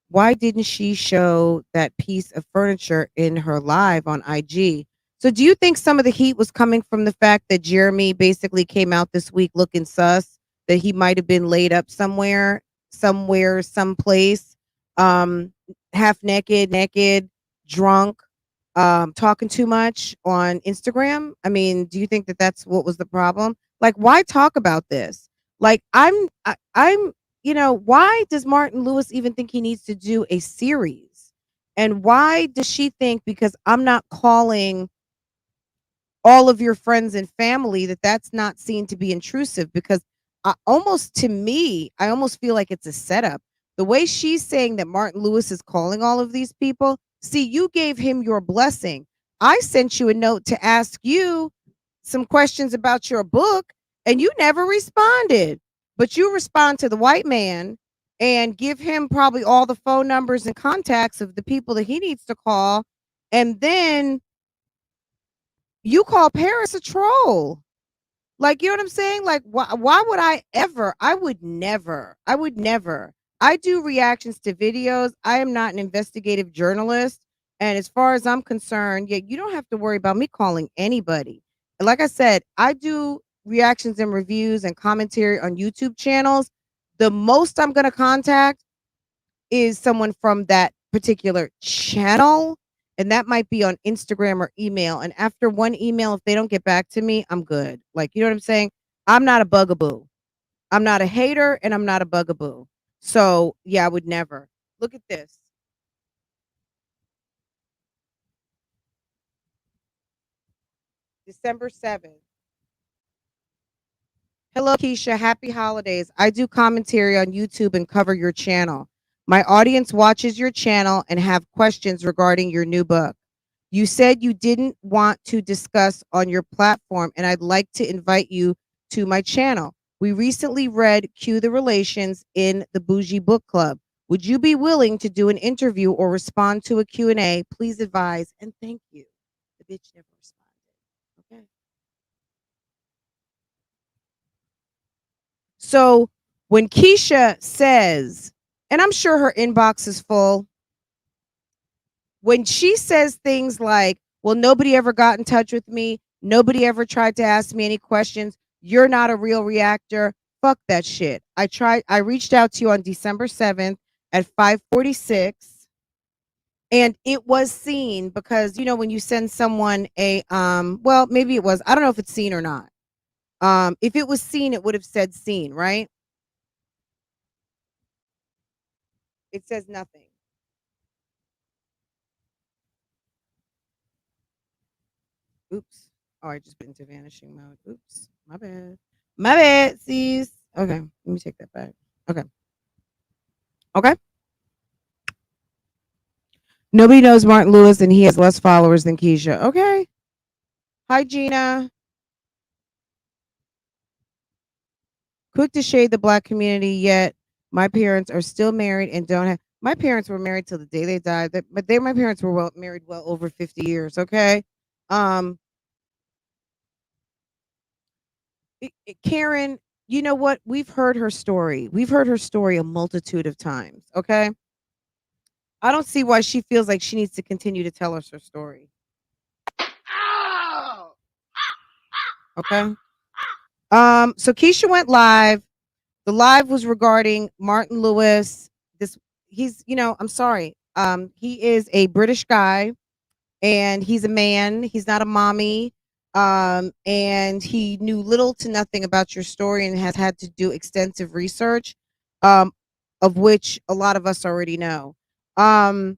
Why didn't she show that piece of furniture in her live on IG? So, do you think some of the heat was coming from the fact that Jeremy basically came out this week looking sus, that he might have been laid up someplace, um, half naked, drunk, talking too much on Instagram? I mean, do you think that that's what was the problem? Like, why talk about this? Like, I'm why does Martin Lewis even think he needs to do a series? And why does she think because I'm not calling all of your friends and family that that's not seen to be intrusive? Because I almost feel like it's a setup. The way she's saying that Martin Lewis is calling all of these people, see, you gave him your blessing. I sent you a note to ask you some questions about your book and you never responded. But you respond to the white man and give him probably all the phone numbers and contacts of the people that he needs to call. And then you call Paris a troll. Like, you know what I'm saying? Like, why would I ever? I would never. I would never. I do reactions to videos. I am not an investigative journalist. And as far as I'm concerned, yeah, you don't have to worry about me calling anybody. Like I said, I do reactions and reviews and commentary on YouTube channels. The most I'm going to contact is someone from that particular channel, and that might be on Instagram or email. And after one email, if they don't get back to me, I'm good. Like, you know what I'm saying? I'm not a bugaboo. I'm not a hater, and I'm not a bugaboo. So, yeah, I would never. Look at this. December 7th. Hello, Keisha. Happy holidays. I do commentary on YouTube and cover your channel. My audience watches your channel and have questions regarding your new book. You said you didn't want to discuss on your platform, and I'd like to invite you to my channel. We recently read Cue the Relations in the Bougie Book Club. Would you be willing to do an interview or respond to a Q&A? Please advise, and thank you. The bitch never responded. Okay. So when Keisha says, and I'm sure her inbox is full, when she says things like, well, nobody ever got in touch with me, nobody ever tried to ask me any questions, you're not a real reactor, fuck that shit. I reached out to you on December 7th at 5:46, and it was seen because, you know, when you send someone a well, maybe it was, I don't know if it's seen or not. If it was seen, it would have said seen, right? It says nothing. Oops. Oh, I just put into vanishing mode. Oops. My bad. My bad, sis. Okay. Let me take that back. Okay. Okay. Nobody knows Martin Lewis, and he has less followers than Keisha. Okay. Hi, Gina. Quick to shade the black community, yet my parents are still married and don't have. My parents were married till the day they died, but my parents were married well over 50 years. Okay. Um, Karen, you know what? We've heard her story. We've heard her story a multitude of times. Okay. I don't see why she feels like she needs to continue to tell us her story. Okay. So Keisha went live. The live was regarding Martin Lewis. He's, you know, I'm sorry. He is a British guy, and he's a man. He's not a mommy. And he knew little to nothing about your story and has had to do extensive research, um, of which a lot of us already know. Um,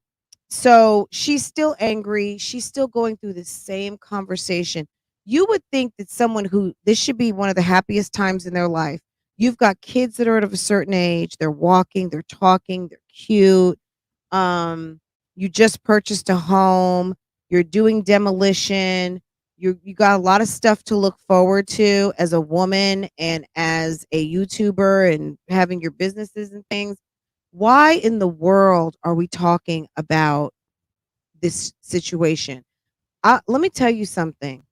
so she's still angry. She's still going through the same conversation. You would think that someone who this should be one of the happiest times in their life. You've got kids that are of a certain age. They're walking, they're talking, they're cute. Um, you just purchased a home, you're doing demolition, you got a lot of stuff to look forward to as a woman and as a YouTuber and having your businesses and things. Why in the world are we talking about this situation? Let me tell you something,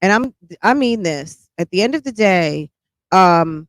and I mean this. At the end of the day, um,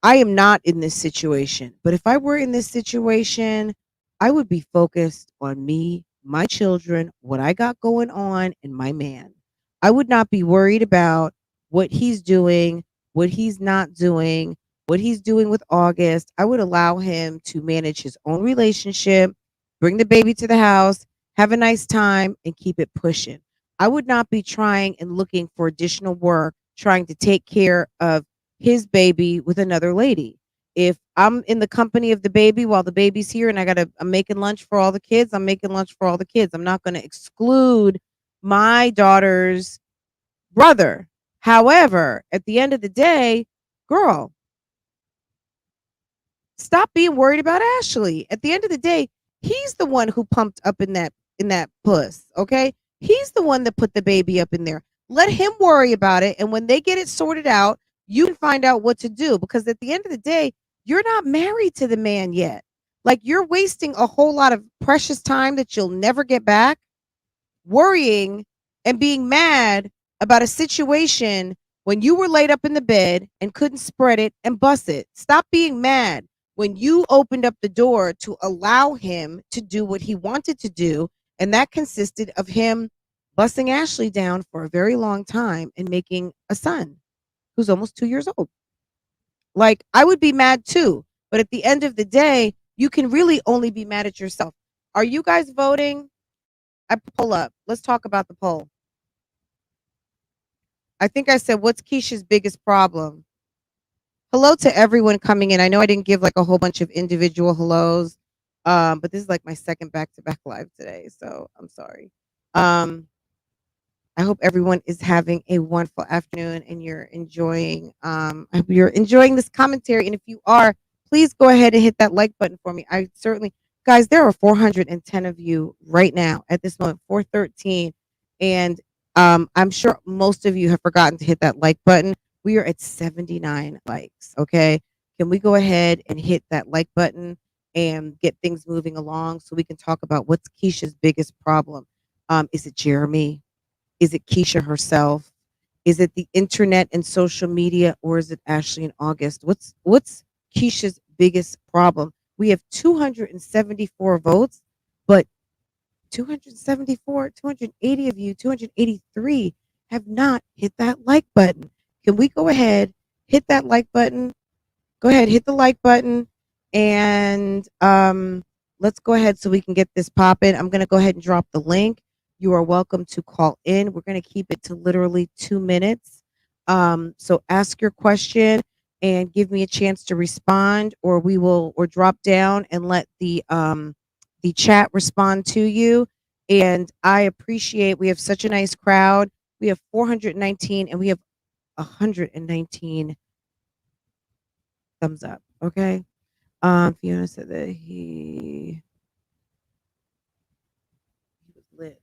I am not in this situation, but if I were in this situation, I would be focused on me, my children, what I got going on, and my man. I would not be worried about what he's doing, what he's not doing, what he's doing with August. I would allow him to manage his own relationship, bring the baby to the house, have a nice time, and keep it pushing. I would not be trying and looking for additional work, trying to take care of his baby with another lady. If I'm in the company of the baby while the baby's here and I'm making lunch for all the kids, I'm making lunch for all the kids. I'm not going to exclude my daughter's brother. However, at the end of the day, girl, stop being worried about Ashley. At the end of the day, he's the one who pumped up in that puss, okay? He's the one that put the baby up in there. Let him worry about it, and when they get it sorted out, you can find out what to do, because at the end of the day, You're not married to the man yet. Like, you're wasting a whole lot of precious time that you'll never get back worrying and being mad about a situation when you were laid up in the bed and couldn't spread it and bust it. Stop being mad when you opened up the door to allow him to do what he wanted to do. And that consisted of him busting Ashley down for a very long time and making a son who's almost 2 years old. Like, I would be mad too. But at the end of the day, you can really only be mad at yourself. Are you guys voting? I pull up. Let's talk about the poll. I think I said, what's Keisha's biggest problem? Hello to everyone coming in. I know I didn't give like a whole bunch of individual hellos, but this is like my second back-to-back live today, so I'm sorry. I hope everyone is having a wonderful afternoon and you're enjoying. I hope you're enjoying this commentary, and if you are, please go ahead and hit that like button for me. I certainly, guys, there are 410 of you right now at this moment, 413, and I'm sure most of you have forgotten to hit that like button. We are at 79 likes. Okay, can we go ahead and hit that like button and get things moving along so we can talk about what's Keisha's biggest problem? Is it Jeremy? Is it Keisha herself? Is it the internet and social media, or is it Ashley and August? What's Keisha's biggest problem? We have 274 votes, but 274, 280 of you, 283 have not hit that like button. Can we go ahead, hit that like button? Go ahead, hit the like button, and let's go ahead so we can get this popping. I'm going to go ahead and drop the link. You are welcome to call in. We're going to keep it to literally 2 minutes. So ask your question and give me a chance to respond, or we will, or drop down and let the chat respond to you. And I appreciate, we have such a nice crowd. We have 419 and we have 119 thumbs up. Okay. Fiona said that he was lit.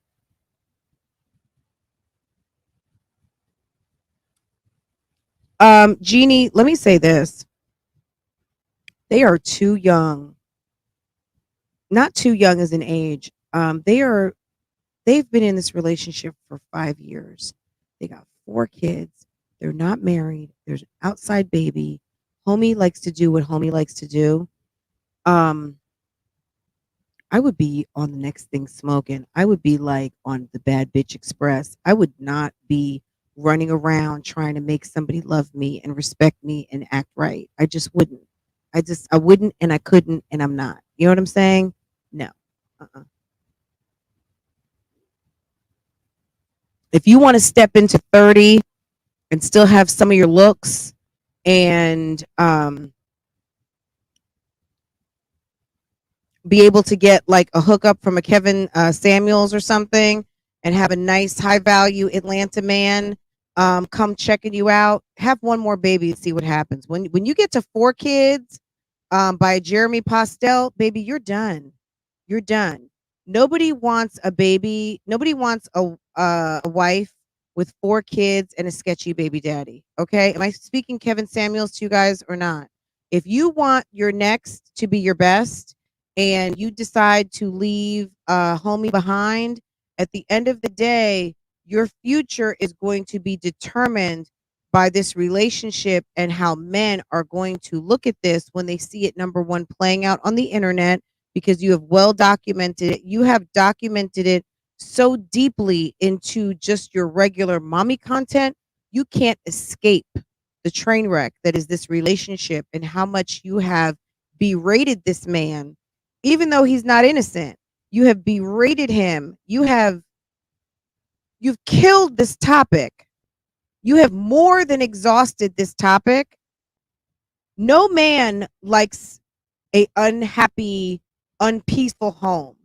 Jeannie, let me say this. They are too young. Not too young as an age. They've been in this relationship for 5 years. They got 4 kids. They're not married. There's an outside baby. Homie likes to do what homie likes to do. I would be on the next thing smoking. I would be like on the Bad Bitch Express. I would not be running around trying to make somebody love me and respect me and act right. I just wouldn't. I wouldn't, and I couldn't, and I'm not. You know what I'm saying? No. Uh-uh. If you want to step into 30 and still have some of your looks and be able to get like a hookup from a Kevin Samuels or something and have a nice high value Atlanta man come checking you out, have one more baby and see what happens. When you get to 4 kids by Jeremy Postel, baby, you're done. You're done. Nobody wants a baby. Nobody wants a wife with 4 kids and a sketchy baby daddy. Okay. Am I speaking Kevin Samuels to you guys or not? If you want your next to be your best and you decide to leave a homie behind, at the end of the day, your future is going to be determined by this relationship and how men are going to look at this when they see it, number one, playing out on the internet, because you have well documented it. You have documented it so deeply into just your regular mommy content, you can't escape the train wreck that is this relationship and how much you have berated this man, even though he's not innocent. You have berated him. You've killed this topic. You have more than exhausted this topic. No man likes a unhappy, unpeaceful home.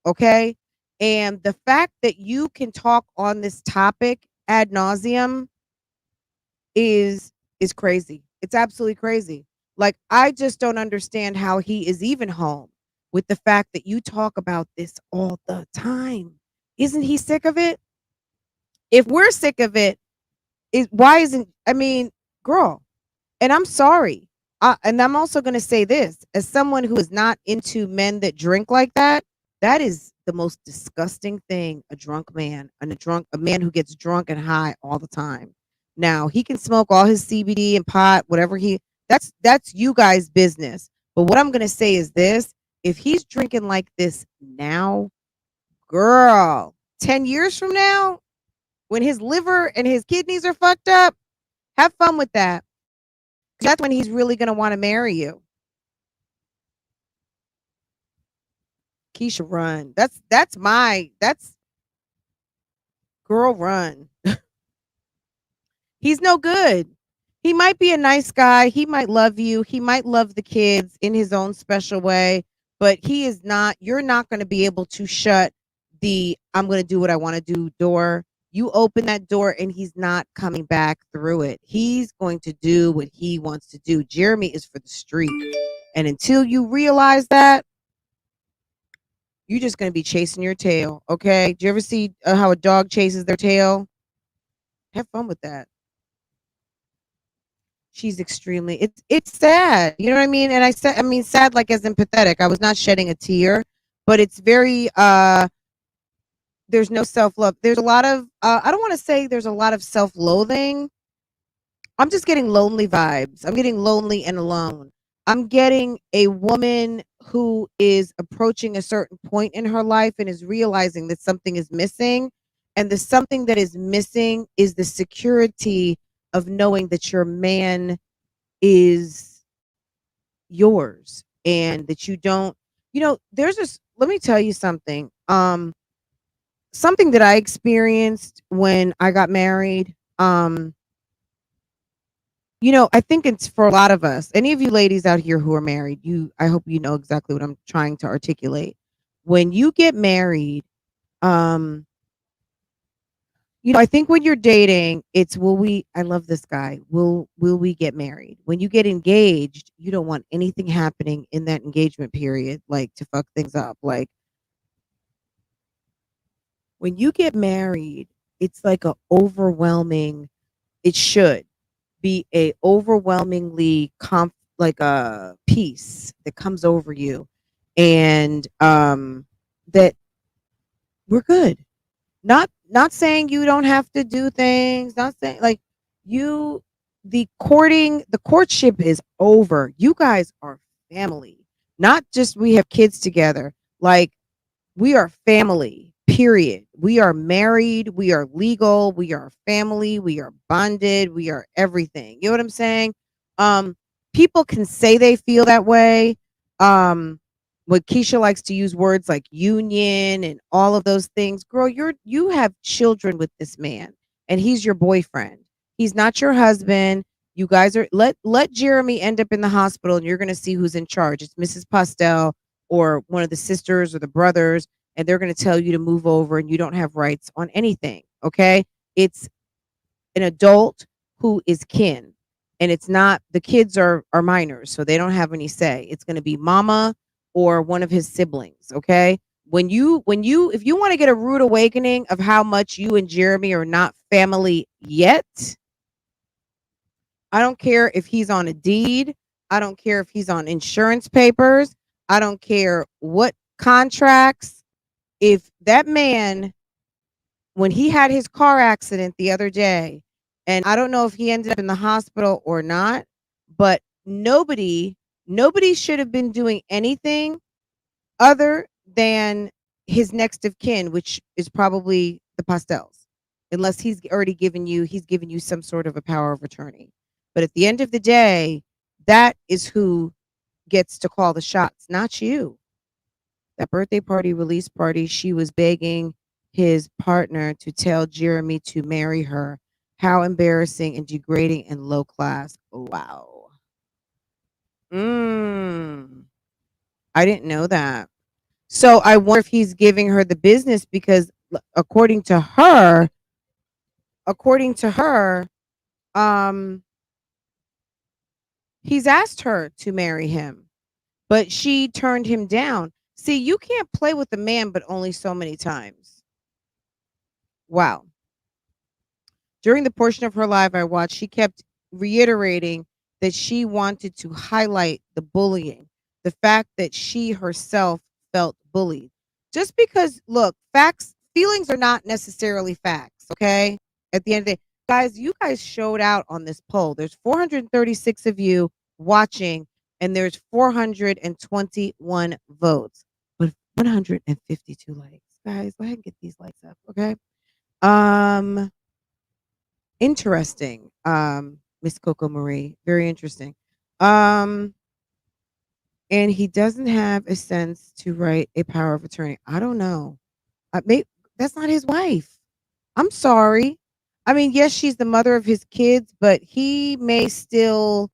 Okay? And the fact that you can talk on this topic ad nauseum is crazy. It's absolutely crazy. Like, I just don't understand how he is even home with the fact that you talk about this all the time. Isn't he sick of it? If we're sick of it, why isn't, I mean, girl, and I'm sorry. And I'm also going to say this, as someone who is not into men that drink like that, that is the most disgusting thing, a drunk man and a man who gets drunk and high all the time. Now, he can smoke all his CBD and pot, whatever that's you guys' business. But what I'm going to say is this, if he's drinking like this now, girl, 10 years from now, when his liver and his kidneys are fucked up, have fun with that. That's when he's really going to want to marry you. Keisha, run. That's girl, run. He's no good. He might be a nice guy. He might love you. He might love the kids in his own special way, but he is not, you're not going to be able to shut the I'm going to do what I want to do door. You open that door and he's not coming back through it. He's going to do what he wants to do. Jeremy is for the street. And until you realize that, you're just going to be chasing your tail. Okay. Do you ever see how a dog chases their tail? Have fun with that. She's extremely, it's sad. You know what I mean? And I mean, sad, like as in pathetic. I was not shedding a tear, but it's very, there's no self-love. There's a lot of, I don't want to say there's a lot of self-loathing. I'm just getting lonely vibes. I'm getting lonely and alone. I'm getting a woman who is approaching a certain point in her life and is realizing that something is missing. And the something that is missing is the security of knowing that your man is yours and that you don't, there's this, let me tell you something. Something that I experienced when I got married. I think it's for a lot of us. Any of you ladies out here who are married, I hope you know exactly what I'm trying to articulate. When you get married, I think when you're dating, it's I love this guy. Will we get married? When you get engaged, you don't want anything happening in that engagement period, like to fuck things up. Like when you get married, it's like it should be a overwhelmingly like a peace that comes over you, and that we're good. Not saying you don't have to do things, not saying like the courtship is over. You guys are family. Not just we have kids together. Like we are family, period. We are married, we are legal, we are family, we are bonded, we are everything. You know what I'm saying? People can say they feel that way. What Keisha likes to use words like union and all of those things. Girl, you have children with this man and he's your boyfriend. He's not your husband. You guys are let Jeremy end up in the hospital and you're going to see who's in charge. It's Mrs. Postel or one of the sisters or the brothers, and they're going to tell you to move over and you don't have rights on anything. Okay. It's an adult who is kin, and it's not, the kids are minors, so they don't have any say. It's going to be mama or one of his siblings. Okay. If you want to get a rude awakening of how much you and Jeremy are not family yet, I don't care if he's on a deed. I don't care if he's on insurance papers. I don't care what contracts. If that man, when he had his car accident the other day, and I don't know if he ended up in the hospital or not, but nobody should have been doing anything other than his next of kin, which is probably the Postels, unless he's given you some sort of a power of attorney. But at the end of the day, that is who gets to call the shots, not you. That birthday party, release party, she was begging his partner to tell Jeremy to marry her. How embarrassing and degrading and low class. Wow. I didn't know that. So I wonder if he's giving her the business because according to her, he's asked her to marry him, but she turned him down. See, you can't play with a man, but only so many times. Wow. During the portion of her live I watched, she kept reiterating that she wanted to highlight the bullying, the fact that she herself felt bullied. Just because, look, facts, feelings are not necessarily facts, okay? At the end of the day, guys, you guys showed out on this poll. There's 436 of you watching, and there's 421 votes with 152 likes. Guys, go ahead and get these likes up, okay? Um, Interesting. Miss Coco Marie, very interesting. Um, and he doesn't have a sense to write a power of attorney. I don't know. That's not his wife. I'm sorry. I mean, yes, she's the mother of his kids, but he may still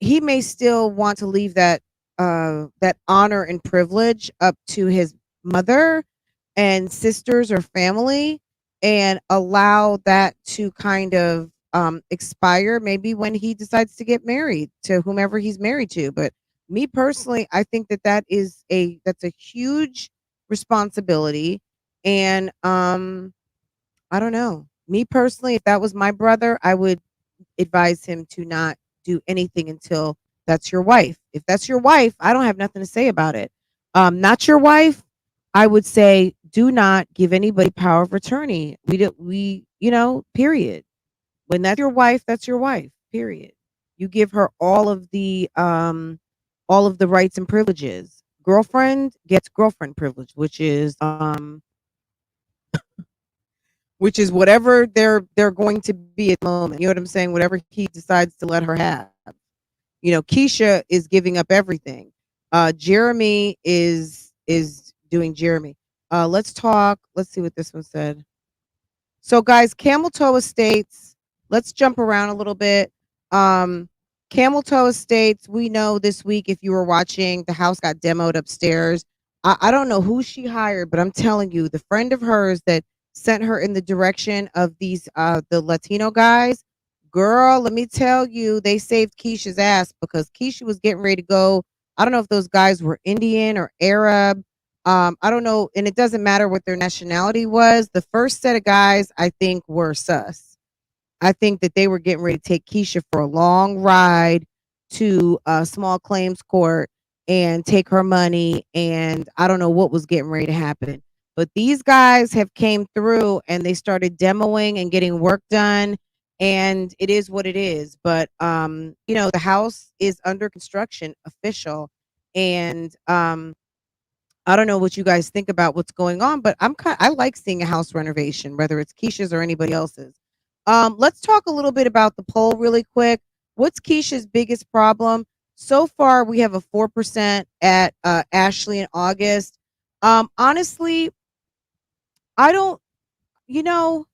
want to leave that honor and privilege up to his mother and sisters or family, and allow that to kind of expire maybe when he decides to get married to whomever he's married to. But me personally, I think that's a huge responsibility. And I don't know, me personally, if that was my brother, I would advise him to not do anything until that's your wife. If that's your wife, I don't have nothing to say about it. Not your wife, I would say do not give anybody power of attorney. Period. When that's your wife, that's your wife. Period. You give her all of the rights and privileges. Girlfriend gets girlfriend privilege, which is whatever they're going to be at the moment. You know what I'm saying? Whatever he decides to let her have. Keisha is giving up everything. Jeremy is doing Jeremy. Let's talk. Let's see what this one said. So, guys, Camel Toe Estates. Let's jump around a little bit. Camel Toe Estates. We know this week, if you were watching, the house got demoed upstairs. I don't know who she hired, but I'm telling you, the friend of hers that sent her in the direction of the Latino guys. Girl, let me tell you, they saved Keisha's ass, because Keisha was getting ready to go. I don't know if those guys were Indian or Arab. I don't know, and it doesn't matter what their nationality was. The first set of guys, I think, were sus. I think that they were getting ready to take Keisha for a long ride to a small claims court and take her money, and I don't know what was getting ready to happen. But these guys have came through, and they started demoing and getting work done, and it is what it is. But the house is under construction, official, and I don't know what you guys think about what's going on, but I like seeing a house renovation, whether it's Keisha's or anybody else's. Let's talk a little bit about the poll really quick. What's Keisha's biggest problem? So far, we have a 4% at Ashley in August. Honestly, I don't, you know,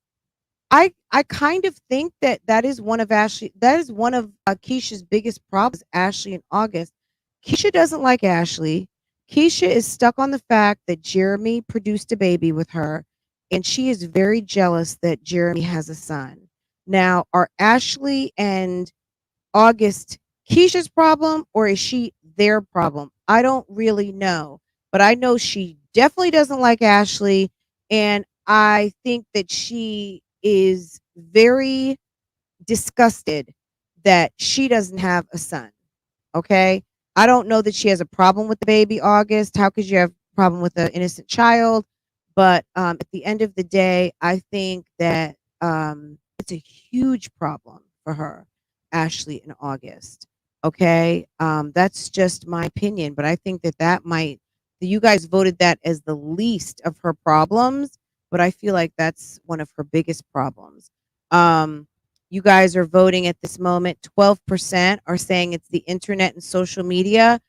I kind of think that is one of Keisha's biggest problems, Ashley in August. Keisha doesn't like Ashley. Keisha is stuck on the fact that Jeremy produced a baby with her, and she is very jealous that Jeremy has a son. Now, are Ashley and August Keisha's problem, or is she their problem? I don't really know, but I know she definitely doesn't like Ashley, and I think that she is very disgusted that she doesn't have a son. Okay. I don't know that she has a problem with the baby August. How could you have a problem with an innocent child? But at the end of the day, I think that it's a huge problem for her, Ashley, in August. Okay. That's just my opinion. But I think you guys voted that as the least of her problems. But I feel like that's one of her biggest problems. You guys are voting at this moment. 12% are saying it's the internet and social media.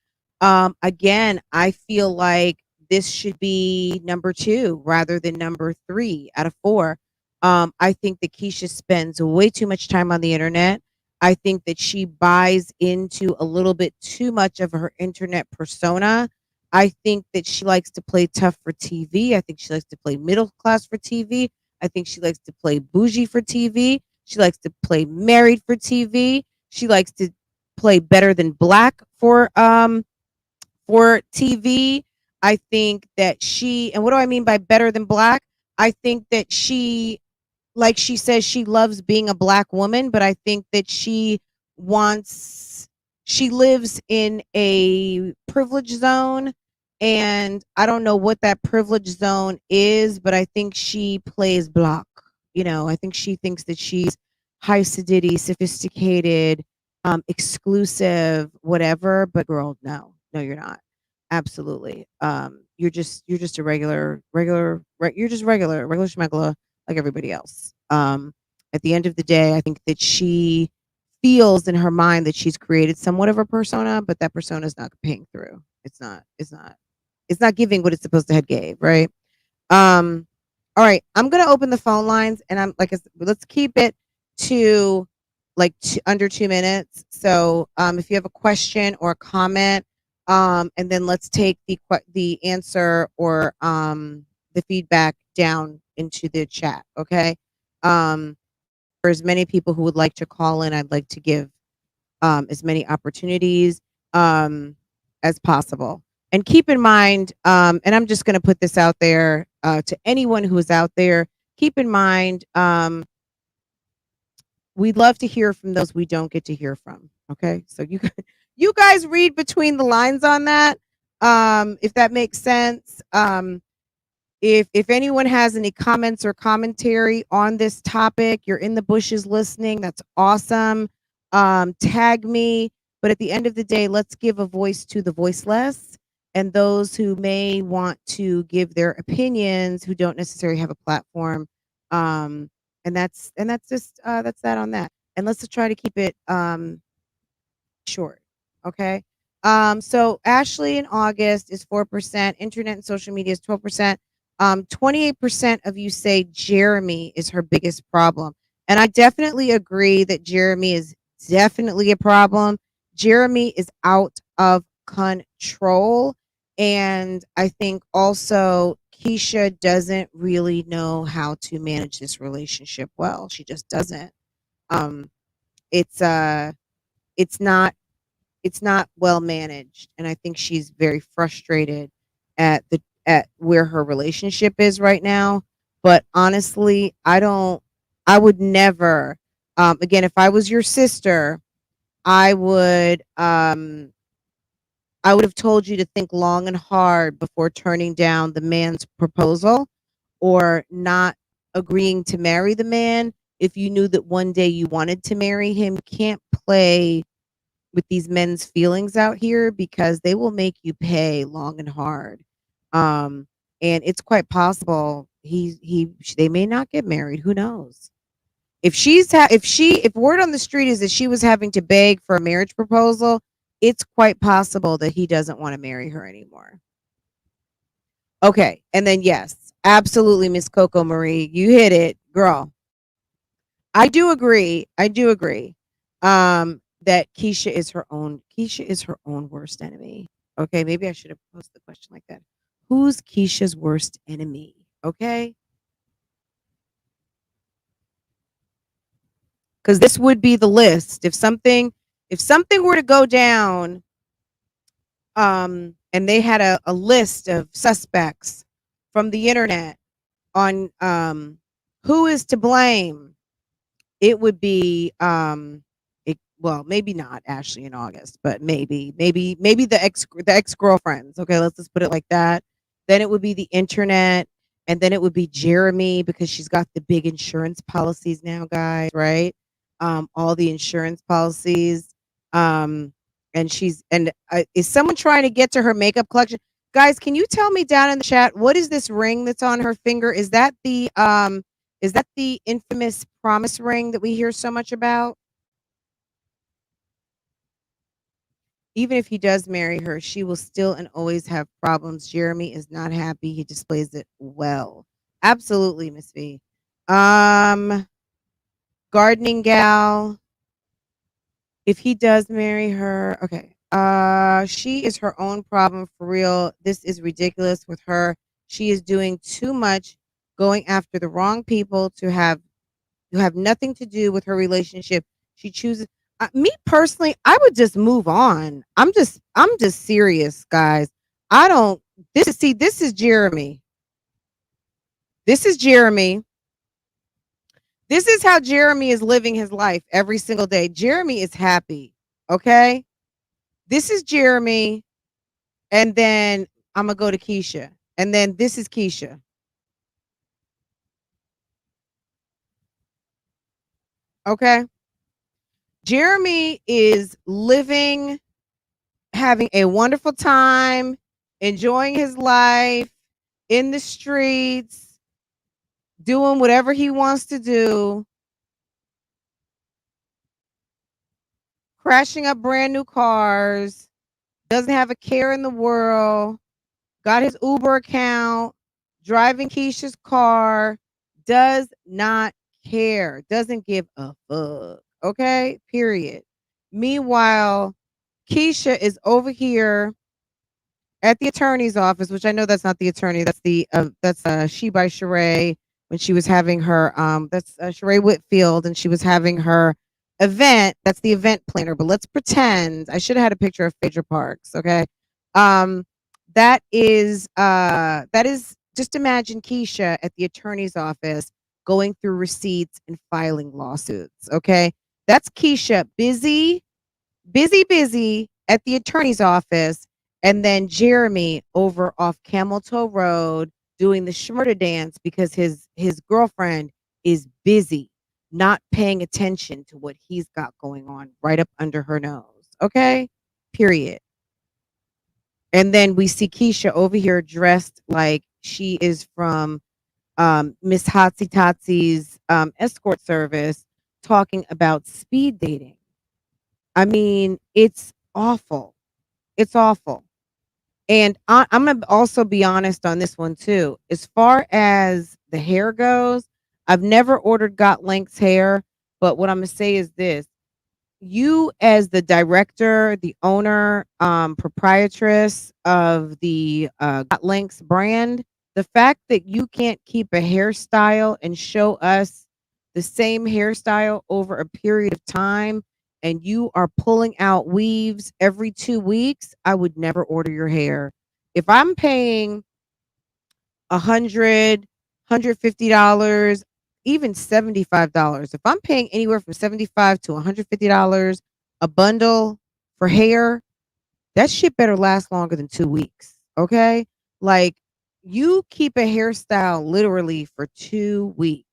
Again, I feel like this should be number 2 rather than number 3 out of 4. I think that Keisha spends way too much time on the internet. I think that she buys into a little bit too much of her internet persona. I think that she likes to play tough for TV. I think she likes to play middle class for TV. I think she likes to play bougie for TV. She likes to play married for TV. She likes to play better than black for TV. And what do I mean by better than black? I think that she like she says she loves being a Black woman, but I think that she lives in a privilege zone, and I don't know what that privilege zone is, but I think she plays block. I think she thinks that she's high sedity, sophisticated, exclusive, whatever. But girl, no, you're not. Absolutely. You're just a you're just regular schmegula like everybody else. At the end of the day, I think that she feels in her mind that she's created somewhat of a persona, but that persona is not paying through. It's not giving what it's supposed to have gave, right? Um, all right, I'm gonna open the phone lines, and I'm like, let's keep it to like under 2 minutes. So, if you have a question or a comment, and then let's take the answer or the feedback down into the chat. Okay. For as many people who would like to call in, I'd like to give as many opportunities as possible. And keep in mind, and I'm just going to put this out there to anyone who is out there, keep in mind, we'd love to hear from those we don't get to hear from. Okay. So you guys read between the lines on that, if that makes sense. If anyone has any comments or commentary on this topic, you're in the bushes listening, that's awesome. Tag me. But at the end of the day, let's give a voice to the voiceless and those who may want to give their opinions who don't necessarily have a platform. And that's that on that. And let's try to keep it short. Okay. So Ashley in August is 4%, internet and social media is 12%. 28% of you say Jeremy is her biggest problem. And I definitely agree that Jeremy is definitely a problem. Jeremy is out of control. And I think also Keisha doesn't really know how to manage this relationship well. She just doesn't. Um, it's it's not it's not well managed, and I think she's very frustrated at where her relationship is right now. But honestly, I would never, again, if I was your sister, I would I would have told you to think long and hard before turning down the man's proposal or not agreeing to marry the man. If you knew that one day you wanted to marry him, you can't play with these men's feelings out here because they will make you pay long and hard. Um, and it's quite possible they may not get married. Who knows? If word on the street is that she was having to beg for a marriage proposal, it's quite possible that he doesn't want to marry her anymore. Okay, and then yes, absolutely, Miss Coco Marie, you hit it, girl. I do agree. That Keisha is her own worst enemy. Okay, maybe I should have posed the question like that. Who's Keisha's worst enemy? Okay? Because this would be the list. If something were to go down, and they had a list of suspects from the internet on who is to blame, it would be well, maybe not Ashley in August, but maybe the ex girlfriends. Okay, let's just put it like that. Then it would be the internet, and then it would be Jeremy because she's got the big insurance policies now, guys. Right? All the insurance policies. And is someone trying to get to her makeup collection? Guys, can you tell me down in the chat what is this ring that's on her finger? Is that the infamous promise ring that we hear so much about? Even if he does marry her, she will still and always have problems. Jeremy is not happy. He displays it well. Absolutely, Miss V. Gardening gal. If he does marry her, okay. She is her own problem for real. This is ridiculous with her. She is doing too much, going after the wrong people who have nothing to do with her relationship. She chooses me personally, I would just move on. I'm just serious, guys. I don't this is Jeremy. This is Jeremy. This is how Jeremy is living his life every single day. Jeremy is happy. Okay. This is Jeremy. And then I'm going to go to Keisha. And then this is Keisha. Okay. Jeremy is living, having a wonderful time, enjoying his life in the streets, doing whatever he wants to do, crashing up brand new cars, doesn't have a care in the world, got his Uber account, driving Keisha's car, does not care, doesn't give a fuck. Okay? Period. Meanwhile, Keisha is over here at the attorney's office, which I know that's not the attorney. That's She by Sheree when she was having her that's Sheree Whitfield, and she was having her event. That's the event planner. But let's pretend I should have had a picture of Phaedra Parks. Okay, um, that is just imagine Keisha at the attorney's office going through receipts and filing lawsuits. Okay, that's Keisha busy at the attorney's office, and then Jeremy over off Camel Toe Road doing the Schmurda dance because his girlfriend is busy, not paying attention to what he's got going on right up under her nose. Okay? Period. And then we see Keisha over here dressed like she is from Miss Hotsy Totsy's escort service talking about speed dating. I mean, it's awful. It's awful. And I'm going to also be honest on this one too. As far as the hair goes, I've never ordered Got Length's hair, but what I'm going to say is this. You as the director, the owner, proprietress of the Got Length's brand, the fact that you can't keep a hairstyle and show us the same hairstyle over a period of time, and you are pulling out weaves every 2 weeks, I would never order your hair. If I'm paying 100, $150, even $75, if I'm paying anywhere from $75 to $150 a bundle for hair, that shit better last longer than 2 weeks. Okay. Like, you keep a hairstyle literally for 2 weeks.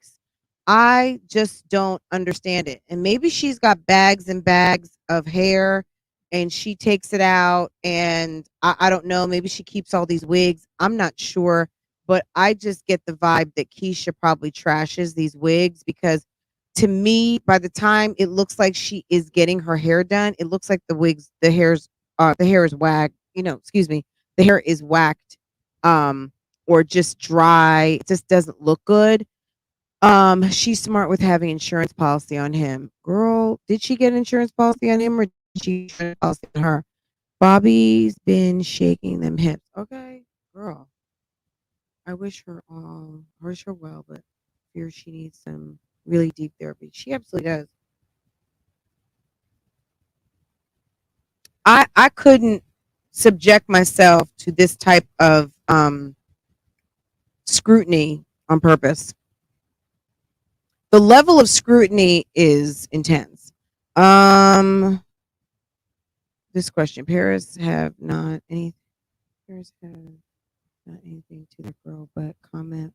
I just don't understand it. And maybe she's got bags and bags of hair and she takes it out, and I don't know. Maybe she keeps all these wigs. I'm not sure. But I just get the vibe that Keisha probably trashes these wigs because to me, by the time it looks like she is getting her hair done, it looks like the hair is whacked, excuse me, the hair is whacked, or just dry. It just doesn't look good. She's smart with having insurance policy on him. Girl, did she get insurance policy on him or did she get insurance policy on her? Bobby's been shaking them hips. Okay, girl. I wish her well, but fear she needs some really deep therapy. She absolutely does. I couldn't subject myself to this type of scrutiny on purpose. The level of scrutiny is intense. This question: Paris have not anything to the girl but comment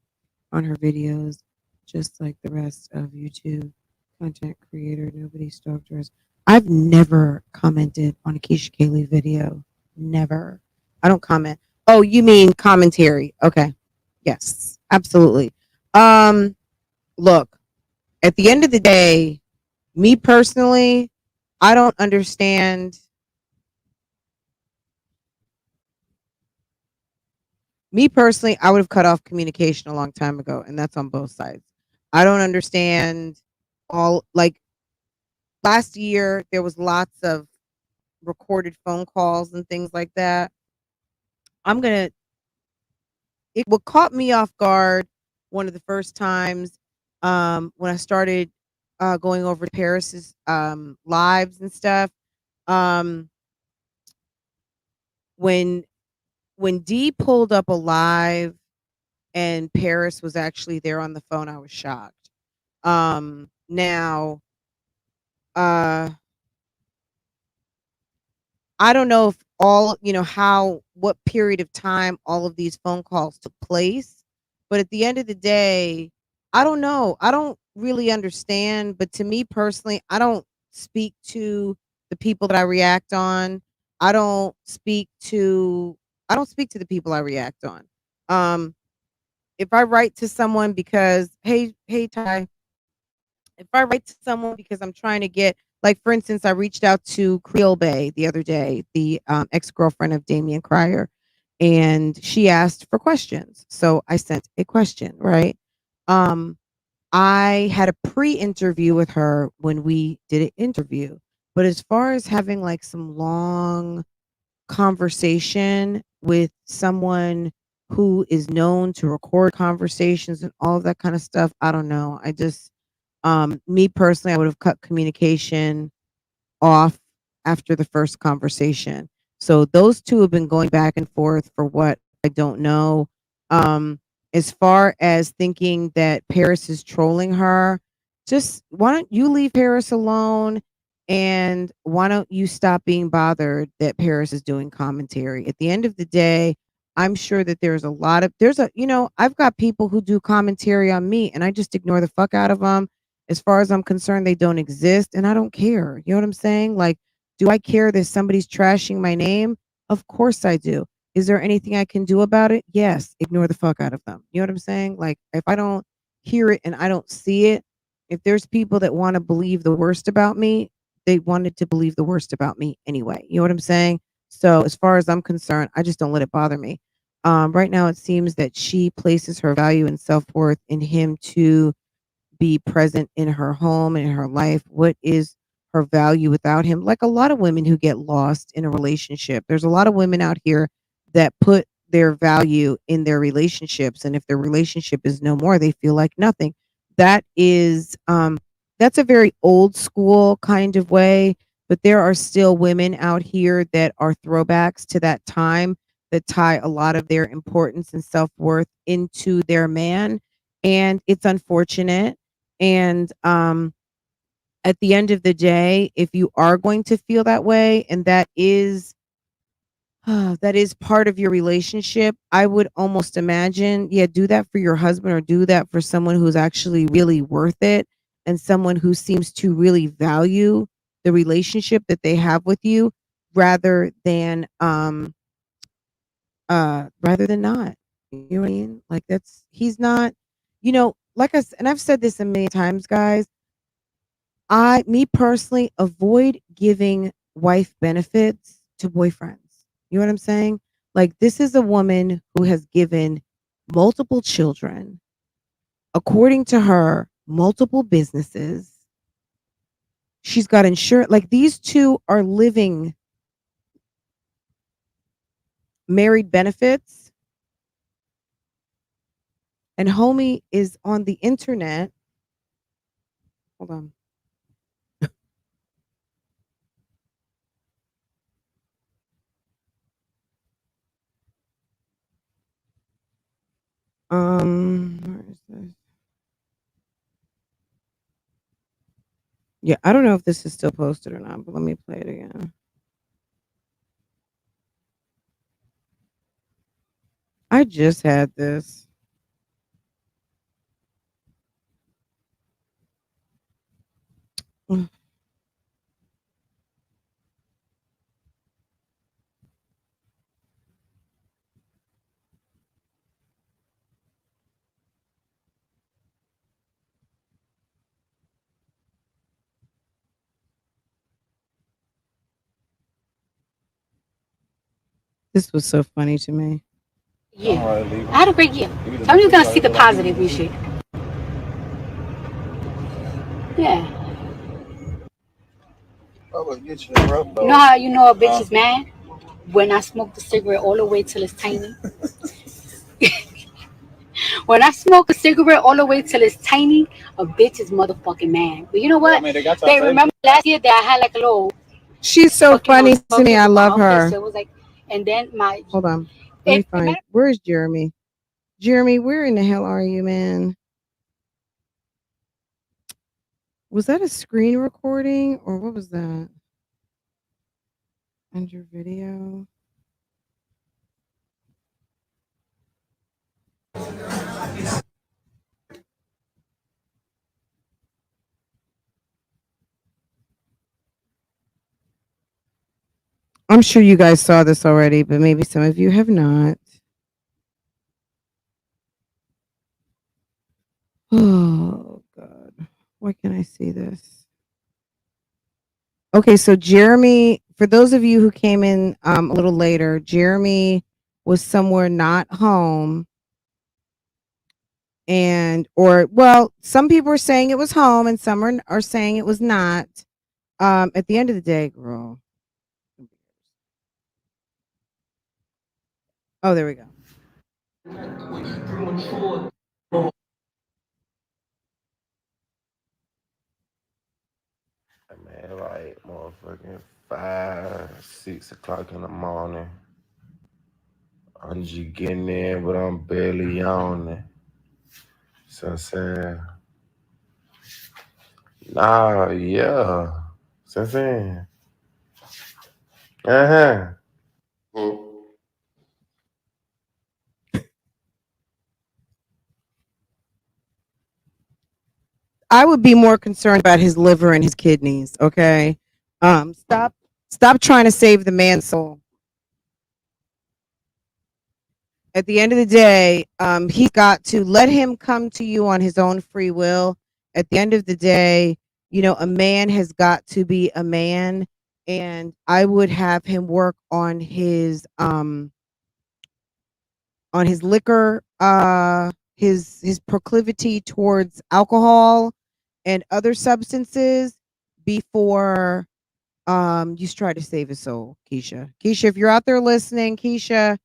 on her videos, just like the rest of YouTube content creator. Nobody stalked her. I've never commented on a Keisha Kaylee video. Never. I don't comment. Oh, you mean commentary? Okay. Yes, absolutely. Look, at the end of the day, me personally, I don't understand. Me personally, I would have cut off communication a long time ago, and that's on both sides. I don't understand all, like, last year there was lots of recorded phone calls and things like that. I'm gonna it what caught me off guard one of the first times, when I started going over to Paris's lives and stuff. Um when Dee pulled up a live and Paris was actually there on the phone, I was shocked. Now, uh, I don't know if all, what period of time all of these phone calls took place, but at the end of the day, I don't know. I don't really understand, but to me personally, speak to the people that I react on. I don't speak to I don't speak to the people I react on. Um if I write to someone because hey Ty, if I write to someone because I'm trying to get, like, for instance, I reached out to Creole Bay the other day, the ex-girlfriend of Damian Cryer, and she asked for questions. So I sent a question, right? Um, I had a pre-interview with her when we did an interview. But as far as having like some long conversation with someone who is known to record conversations and all of that kind of stuff, I don't know. I just me personally, I would have cut communication off after the first conversation. So those two have been going back and forth for what I don't know. Um, as far as thinking that Paris is trolling her, just why don't you leave Paris alone? And why don't you stop being bothered that Paris is doing commentary? At the end of the day, I'm sure that I've got people who do commentary on me and I just ignore the fuck out of them. As far as I'm concerned, they don't exist and I don't care. You know what I'm saying? Like, do I care that somebody's trashing my name? Of course I do. Is there anything I can do about it? Yes. Ignore the fuck out of them. You know what I'm saying? Like, if I don't hear it and I don't see it, if there's people that want to believe the worst about me, they wanted to believe the worst about me anyway. You know what I'm saying? So as far as I'm concerned, I just don't let it bother me. Right now, it seems that she places her value and self worth in him to be present in her home and in her life. What is her value without him? Like a lot of women who get lost in a relationship. There's a lot of women out here that put their value in their relationships, and if their relationship is no more, they feel like nothing. That is that's a very old school kind of way, but there are still women out here that are throwbacks to that time that tie a lot of their importance and self-worth into their man, and it's unfortunate. And at the end of the day, if you are going to feel that way, and that is that is part of your relationship, I would almost imagine, yeah, do that for your husband or do that for someone who's actually really worth it and someone who seems to really value the relationship that they have with you rather than not. You know what I mean? Like, that's he's not, like and I've said this a million times, guys. Me personally, avoid giving wife benefits to boyfriends. You know what I'm saying? Like, this is a woman who has given multiple children, according to her, multiple businesses. She's got insurance. Like, these two are living married benefits. And homie is on the internet. Hold on. Where is this? Yeah, I don't know if this is still posted or not, but let me play it again. I just had this. This was so funny to me. Yeah. I had a great year. I'm just gonna see the positive we shit. Yeah. You know how you know a bitch is mad? When I smoke the cigarette all the way till it's tiny. When I smoke a cigarette all the way till it's tiny, a bitch is motherfucking mad. But you know what? They remember last year that I had like a little She's so fucking funny to me. bucket I with my love outfit. her. So it was like, and then my Hold on. Let me find. Where's Jeremy? Jeremy, where in the hell are you, man? Was that a screen recording or what was that? Under video. I'm sure you guys saw this already, but maybe some of you have not. Oh, God. Why can't I see this? Okay, so Jeremy, for those of you who came in a little later, Jeremy was somewhere not home. And, or, well, some people are saying it was home and some are saying it was not. At the end of the day, girl. Oh, there we go. Man, like motherfucking 5, 6 o'clock in the morning. I'm just getting in, but I'm barely yawning. So I'm saying, nah, yeah. So I'm saying, uh-huh. I would be more concerned about his liver and his kidneys. Okay, stop trying to save the man's soul. At the end of the day, he's got to let him come to you on his own free will. At the end of the day, you know, a man has got to be a man, and I would have him work on his liquor, his proclivity towards alcohol and other substances before you try to save his soul. Keisha, if you're out there listening, Keisha,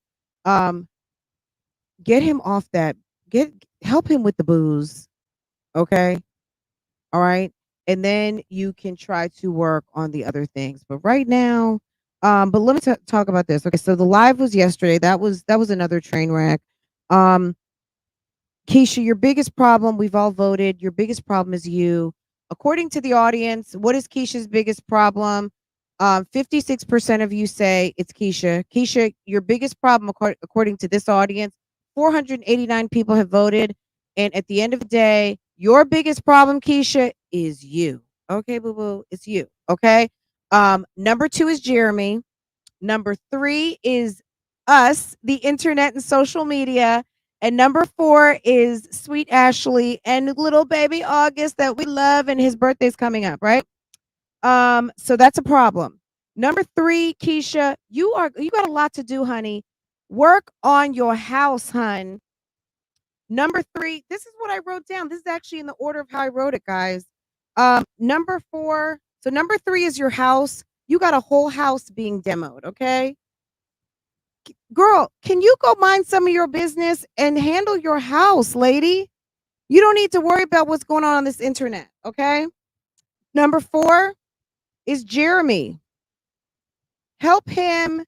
um get him off that, get help him with the booze. Okay, all right, and then you can try to work on the other things, but right now, but let me talk about this. Okay, so the live was yesterday. That was another train wreck. um Keisha, your biggest problem, we've all voted, your biggest problem is you. According to the audience, what is Keisha's biggest problem? 56% of you say it's Keisha. Keisha, your biggest problem, according to this audience, 489 people have voted. And at the end of the day, your biggest problem, Keisha, is you. Okay, boo boo, it's you. Okay. Number two is Jeremy. Number three is us, the internet and social media. And number four is sweet Ashley and little baby August that we love, and his birthday's coming up, right? So that's a problem. Number three, Keisha, you got a lot to do, honey. Work on your house, hun. Number three, this is what I wrote down. This is actually in the order of how I wrote it, guys. Number four, so number three is your house. You got a whole house being demoed, okay? Girl, can you go mind some of your business and handle your house, lady? You don't need to worry about what's going on this internet, okay? Number four is Jeremy. Help him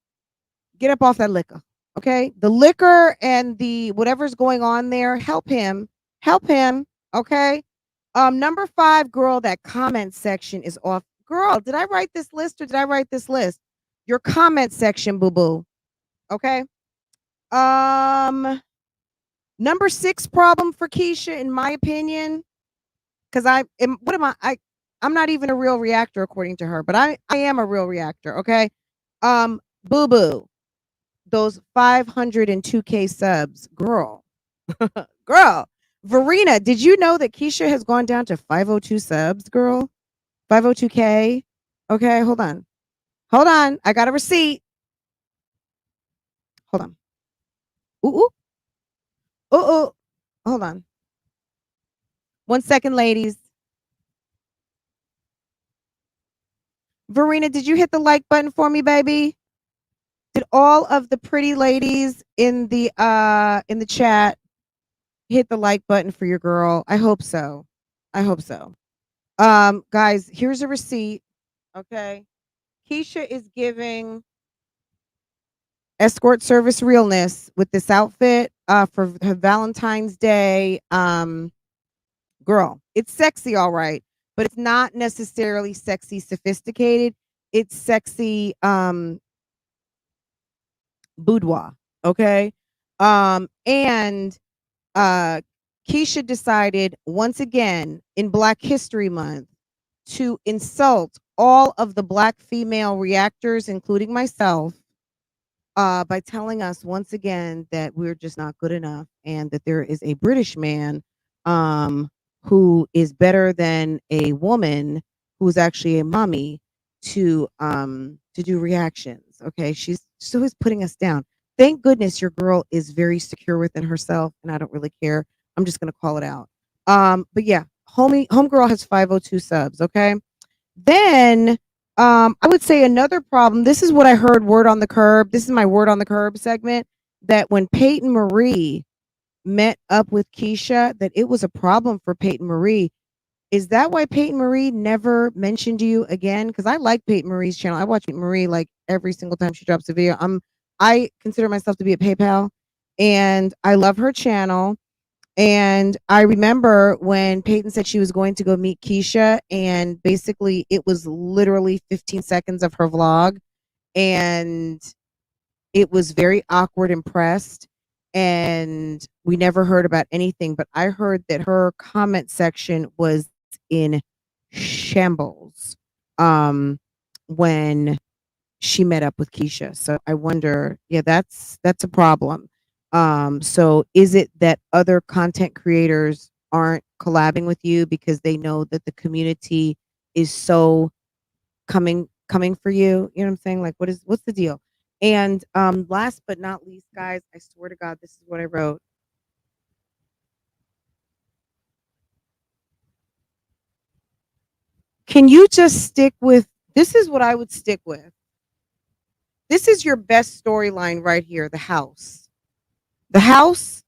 get up off that liquor, okay? The liquor and the whatever's going on there, help him, okay? Number five, girl, that comment section is off. Girl, did I write this list or did I write this list? Your comment section, boo-boo, okay? Number six problem for Keisha, in my opinion, because I'm not even a real reactor according to her, but I am a real reactor, okay? Boo boo, those 502K subs, girl, girl. Verena, did you know that Keisha has gone down to 502 subs, girl? 502K. Okay, hold on. I got a receipt. Hold on. Ooh. Hold on. 1 second, ladies. Verena, did you hit the like button for me, baby? Did all of the pretty ladies in the chat hit the like button for your girl? I hope so. Guys, here's a receipt. Okay. Keisha is giving escort service realness with this outfit for her Valentine's Day. Girl, it's sexy, all right. but it's not necessarily sexy sophisticated. It's sexy boudoir. Okay. And Keisha decided once again in Black History Month to insult all of the Black female reactors, including myself, by telling us once again that we're just not good enough and that there is a British man who is better than a woman who's actually a mommy to do reactions. Okay, she's always putting us down. Thank goodness your girl is very secure within herself, and I don't really care. I'm just gonna call it out. But yeah, homegirl has 502 subs. Okay, then I would say another problem. This is what I heard word on the curb. This is my word on the curb segment. That when Peyton Marie met up with Keisha, that it was a problem for Peyton Marie. Is that why Peyton Marie never mentioned you again? Because I like Peyton Marie's channel. I watch Peyton Marie like every single time she drops a video. I consider myself to be a PayPal, and I love her channel. And I remember when Peyton said she was going to go meet Keisha, and basically it was literally 15 seconds of her vlog, and it was very awkward and pressed, and we never heard about anything. But I heard that her comment section was in shambles when she met up with Keisha. So I wonder, yeah, that's a problem. So is it that other content creators aren't collabing with you because they know that the community is so coming for you? You know what I'm saying? Like what's the deal? And last but not least, guys, I swear to God, this is what I wrote. Can you just stick with, this is what I would stick with. This is your best storyline right here, the house. The house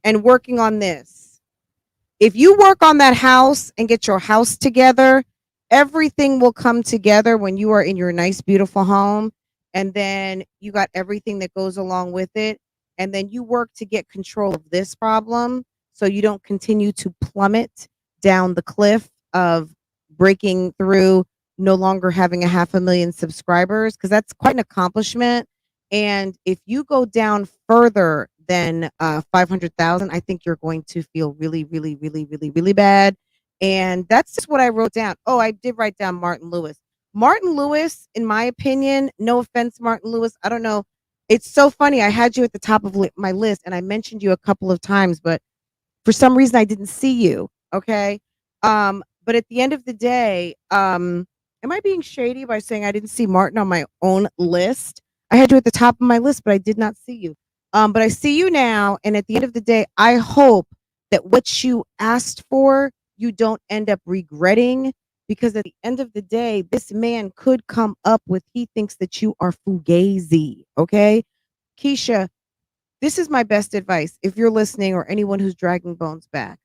and working on this. If you work on that house and get your house together, everything will come together when you are in your nice, beautiful home. And then you got everything that goes along with it. And then you work to get control of this problem so you don't continue to plummet down the cliff of breaking through, no longer having a 500,000 subscribers, because that's quite an accomplishment. And if you go down further than 500,000, I think you're going to feel really, really, really, really, really bad. And that's just what I wrote down. Oh, I did write down Martin Lewis. Martin Lewis, in my opinion, no offense, Martin Lewis, I don't know. It's so funny. I had you at the top of my list and I mentioned you a couple of times, but for some reason I didn't see you. Okay. But at the end of the day, am I being shady by saying I didn't see Martin on my own list? I had you at the top of my list, but I did not see you. But I see you now. And at the end of the day, I hope that what you asked for, you don't end up regretting, because at the end of the day, this man could come up with, he thinks that you are fugazi. Okay. Keisha, this is my best advice. If you're listening, or anyone who's dragging Bones back,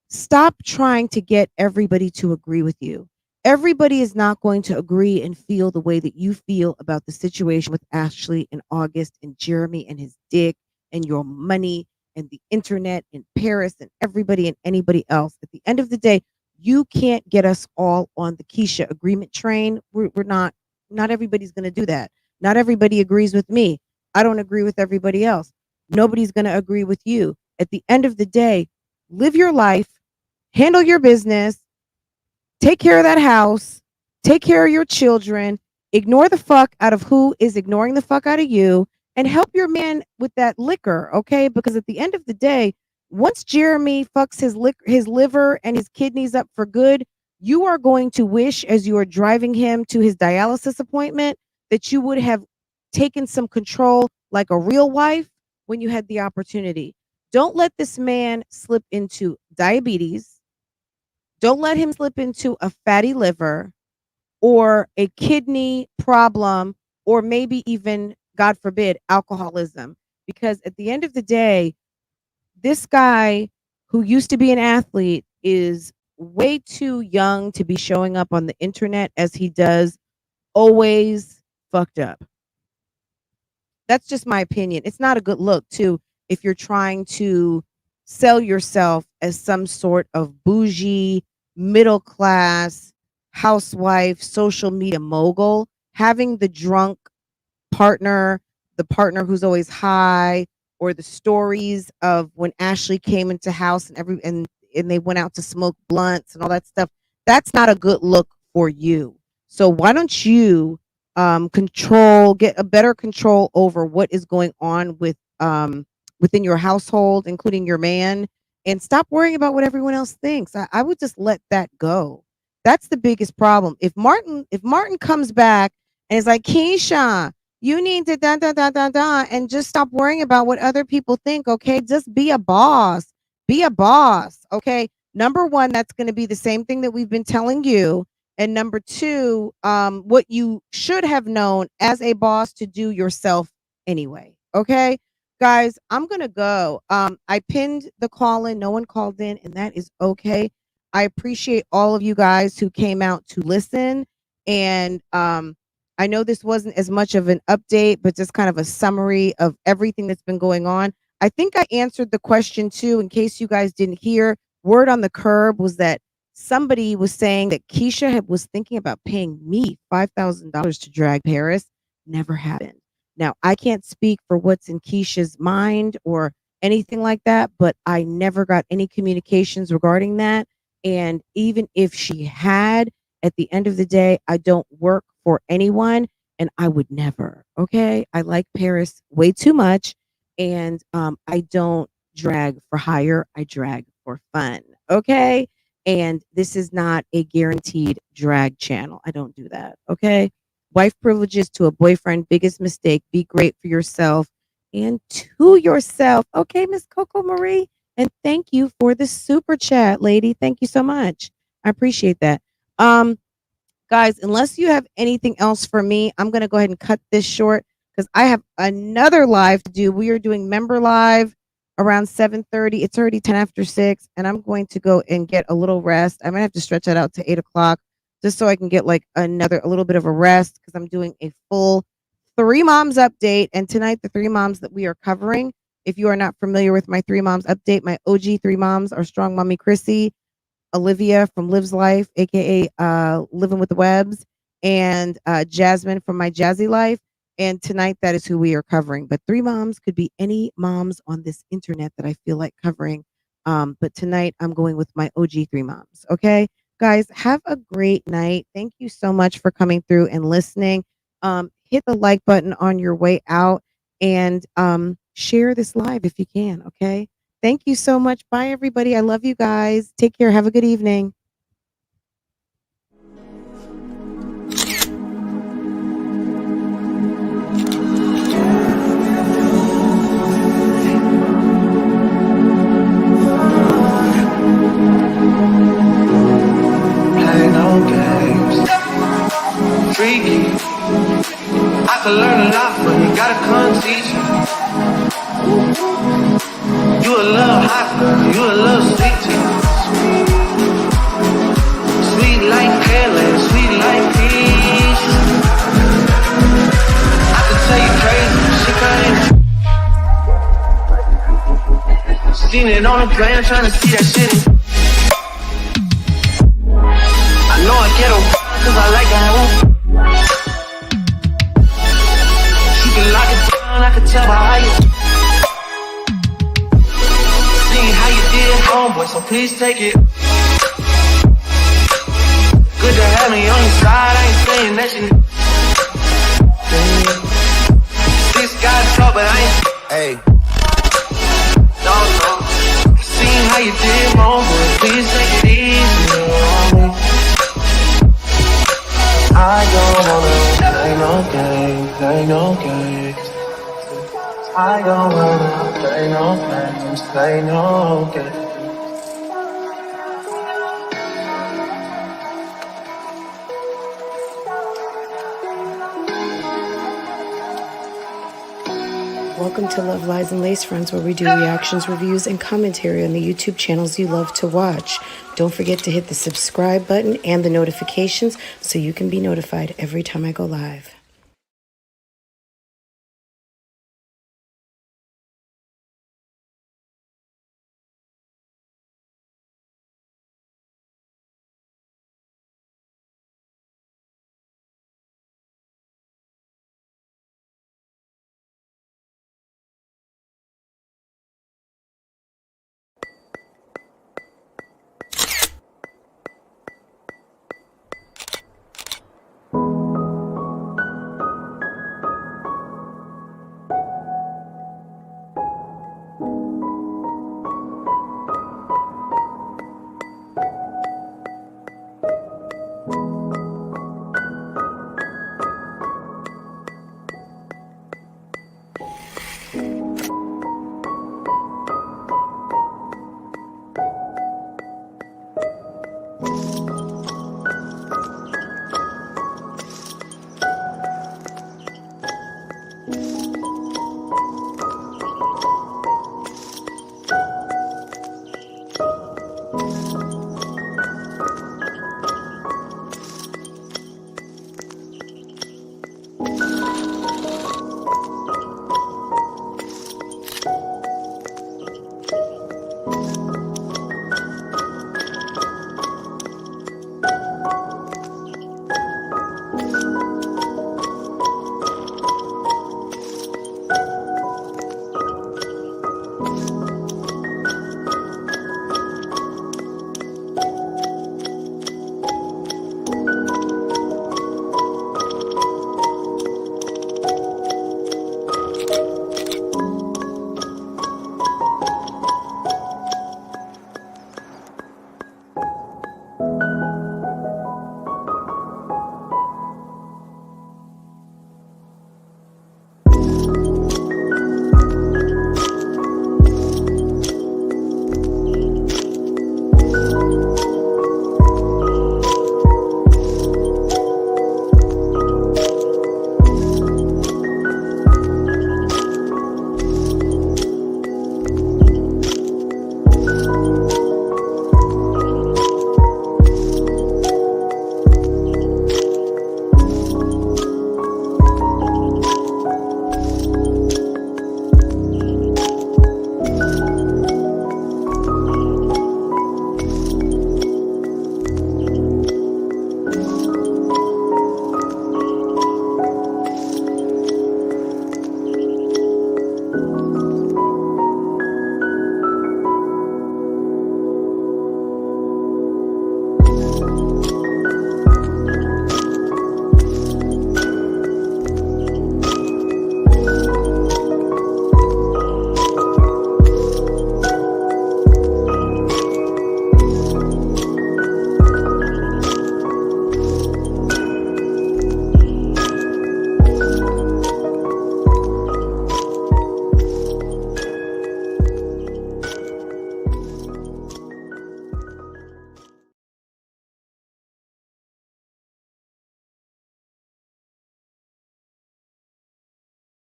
stop trying to get everybody to agree with you. Everybody is not going to agree and feel the way that you feel about the situation with Ashley and August and Jeremy and his dick and your money and the internet and Paris and everybody and anybody else. At the end of the day, you can't get us all on the Keisha agreement train. We're not everybody's going to do that. Not everybody agrees with me. I don't agree with everybody else. Nobody's going to agree with you. At the end of the day, live your life, handle your business, take care of that house, take care of your children, ignore the fuck out of who is ignoring the fuck out of you, and help your man with that liquor, okay? Because at the end of the day, once Jeremy fucks his liver and his kidneys up for good, you are going to wish, as you are driving him to his dialysis appointment, that you would have taken some control like a real wife when you had the opportunity. Don't let this man slip into diabetes. Don't let him slip into a fatty liver or a kidney problem, or maybe even, God forbid, alcoholism. Because at the end of the day, this guy who used to be an athlete is way too young to be showing up on the internet as he does, always fucked up. That's just my opinion. It's not a good look, too, if you're trying to sell yourself as some sort of bougie, middle class housewife, social media mogul, having the drunk partner, the partner who's always high, or the stories of when Ashley came into house and they went out to smoke blunts and all that stuff. That's not a good look for you. So why don't you get a better control over what is going on within your household, including your man, and stop worrying about what everyone else thinks. I would just let that go. That's the biggest problem. If Martin comes back and is like, Keisha, you need to da and just stop worrying about what other people think. Okay, just be a boss. Be a boss. Okay. Number one, that's going to be the same thing that we've been telling you. And number two, what you should have known as a boss to do yourself anyway. Okay, guys, I'm gonna go. I pinned the call in. No one called in, and that is okay. I appreciate all of you guys who came out to listen. And I know this wasn't as much of an update, but just kind of a summary of everything that's been going on. I think I answered the question too, in case you guys didn't hear. Word on the curb was that somebody was saying that was thinking about paying me $5,000 to drag Paris. Never happened. Now, I can't speak for what's in Keisha's mind or anything like that, but I never got any communications regarding that. And even if she had, at the end of the day, I don't work for anyone and I would never. Okay. I like Paris way too much. And I don't drag for hire, I drag for fun. Okay. And this is not a guaranteed drag channel. I don't do that. Okay. Wife privileges to a boyfriend, biggest mistake. Be great for yourself and to yourself. Okay, Miss Coco Marie. And thank you for the super chat, lady. Thank you so much. I appreciate that. Guys, unless you have anything else for me, I'm going to go ahead and cut this short because I have another live to do. We are doing member live around 7:30. It's already 10 after 6, and I'm going to go and get a little rest. I might have to stretch that out to 8 o'clock just so I can get like a little bit of a rest because I'm doing a full 3 moms update. And tonight, the 3 moms that we are covering, if you are not familiar with my 3 moms update, my OG 3 moms are Strong Mommy Chrissy, Olivia from Lives Life, aka Living with the Webs, and Jasmine from My Jazzy Life. And tonight, that is who we are covering. But 3 moms could be any moms on this internet that I feel like covering. But tonight, I'm going with my OG 3 moms. Okay, guys, have a great night. Thank you so much for coming through and listening. Hit the like button on your way out and share this live if you can. Okay. Thank you so much. Bye, everybody. I love you guys. Take care. Have a good evening. Play no games. Freaky. I could learn a lot from you. Gotta come teach me. You a little hot girl. You a little sweet too. Sweet like Kaylee, sweet like Keisha. I could tell you crazy. She crazy. Seen it on the plane, trying to see that shit. I know I get her cause I like her. She can lock it down, I can tell by how you. See how you did, homeboy, so please take it. Good to have me on your side, I ain't saying that you. This guy talk, but I ain't. Hey. No. Seen how you did, homeboy, please take it easy on me. I don't wanna play no games, play no games. I don't wanna play no games, play no games. Welcome to Love, Lies, and Lace Friends, where we do reactions, reviews, and commentary on the YouTube channels you love to watch. Don't forget to hit the subscribe button and the notifications so you can be notified every time I go live.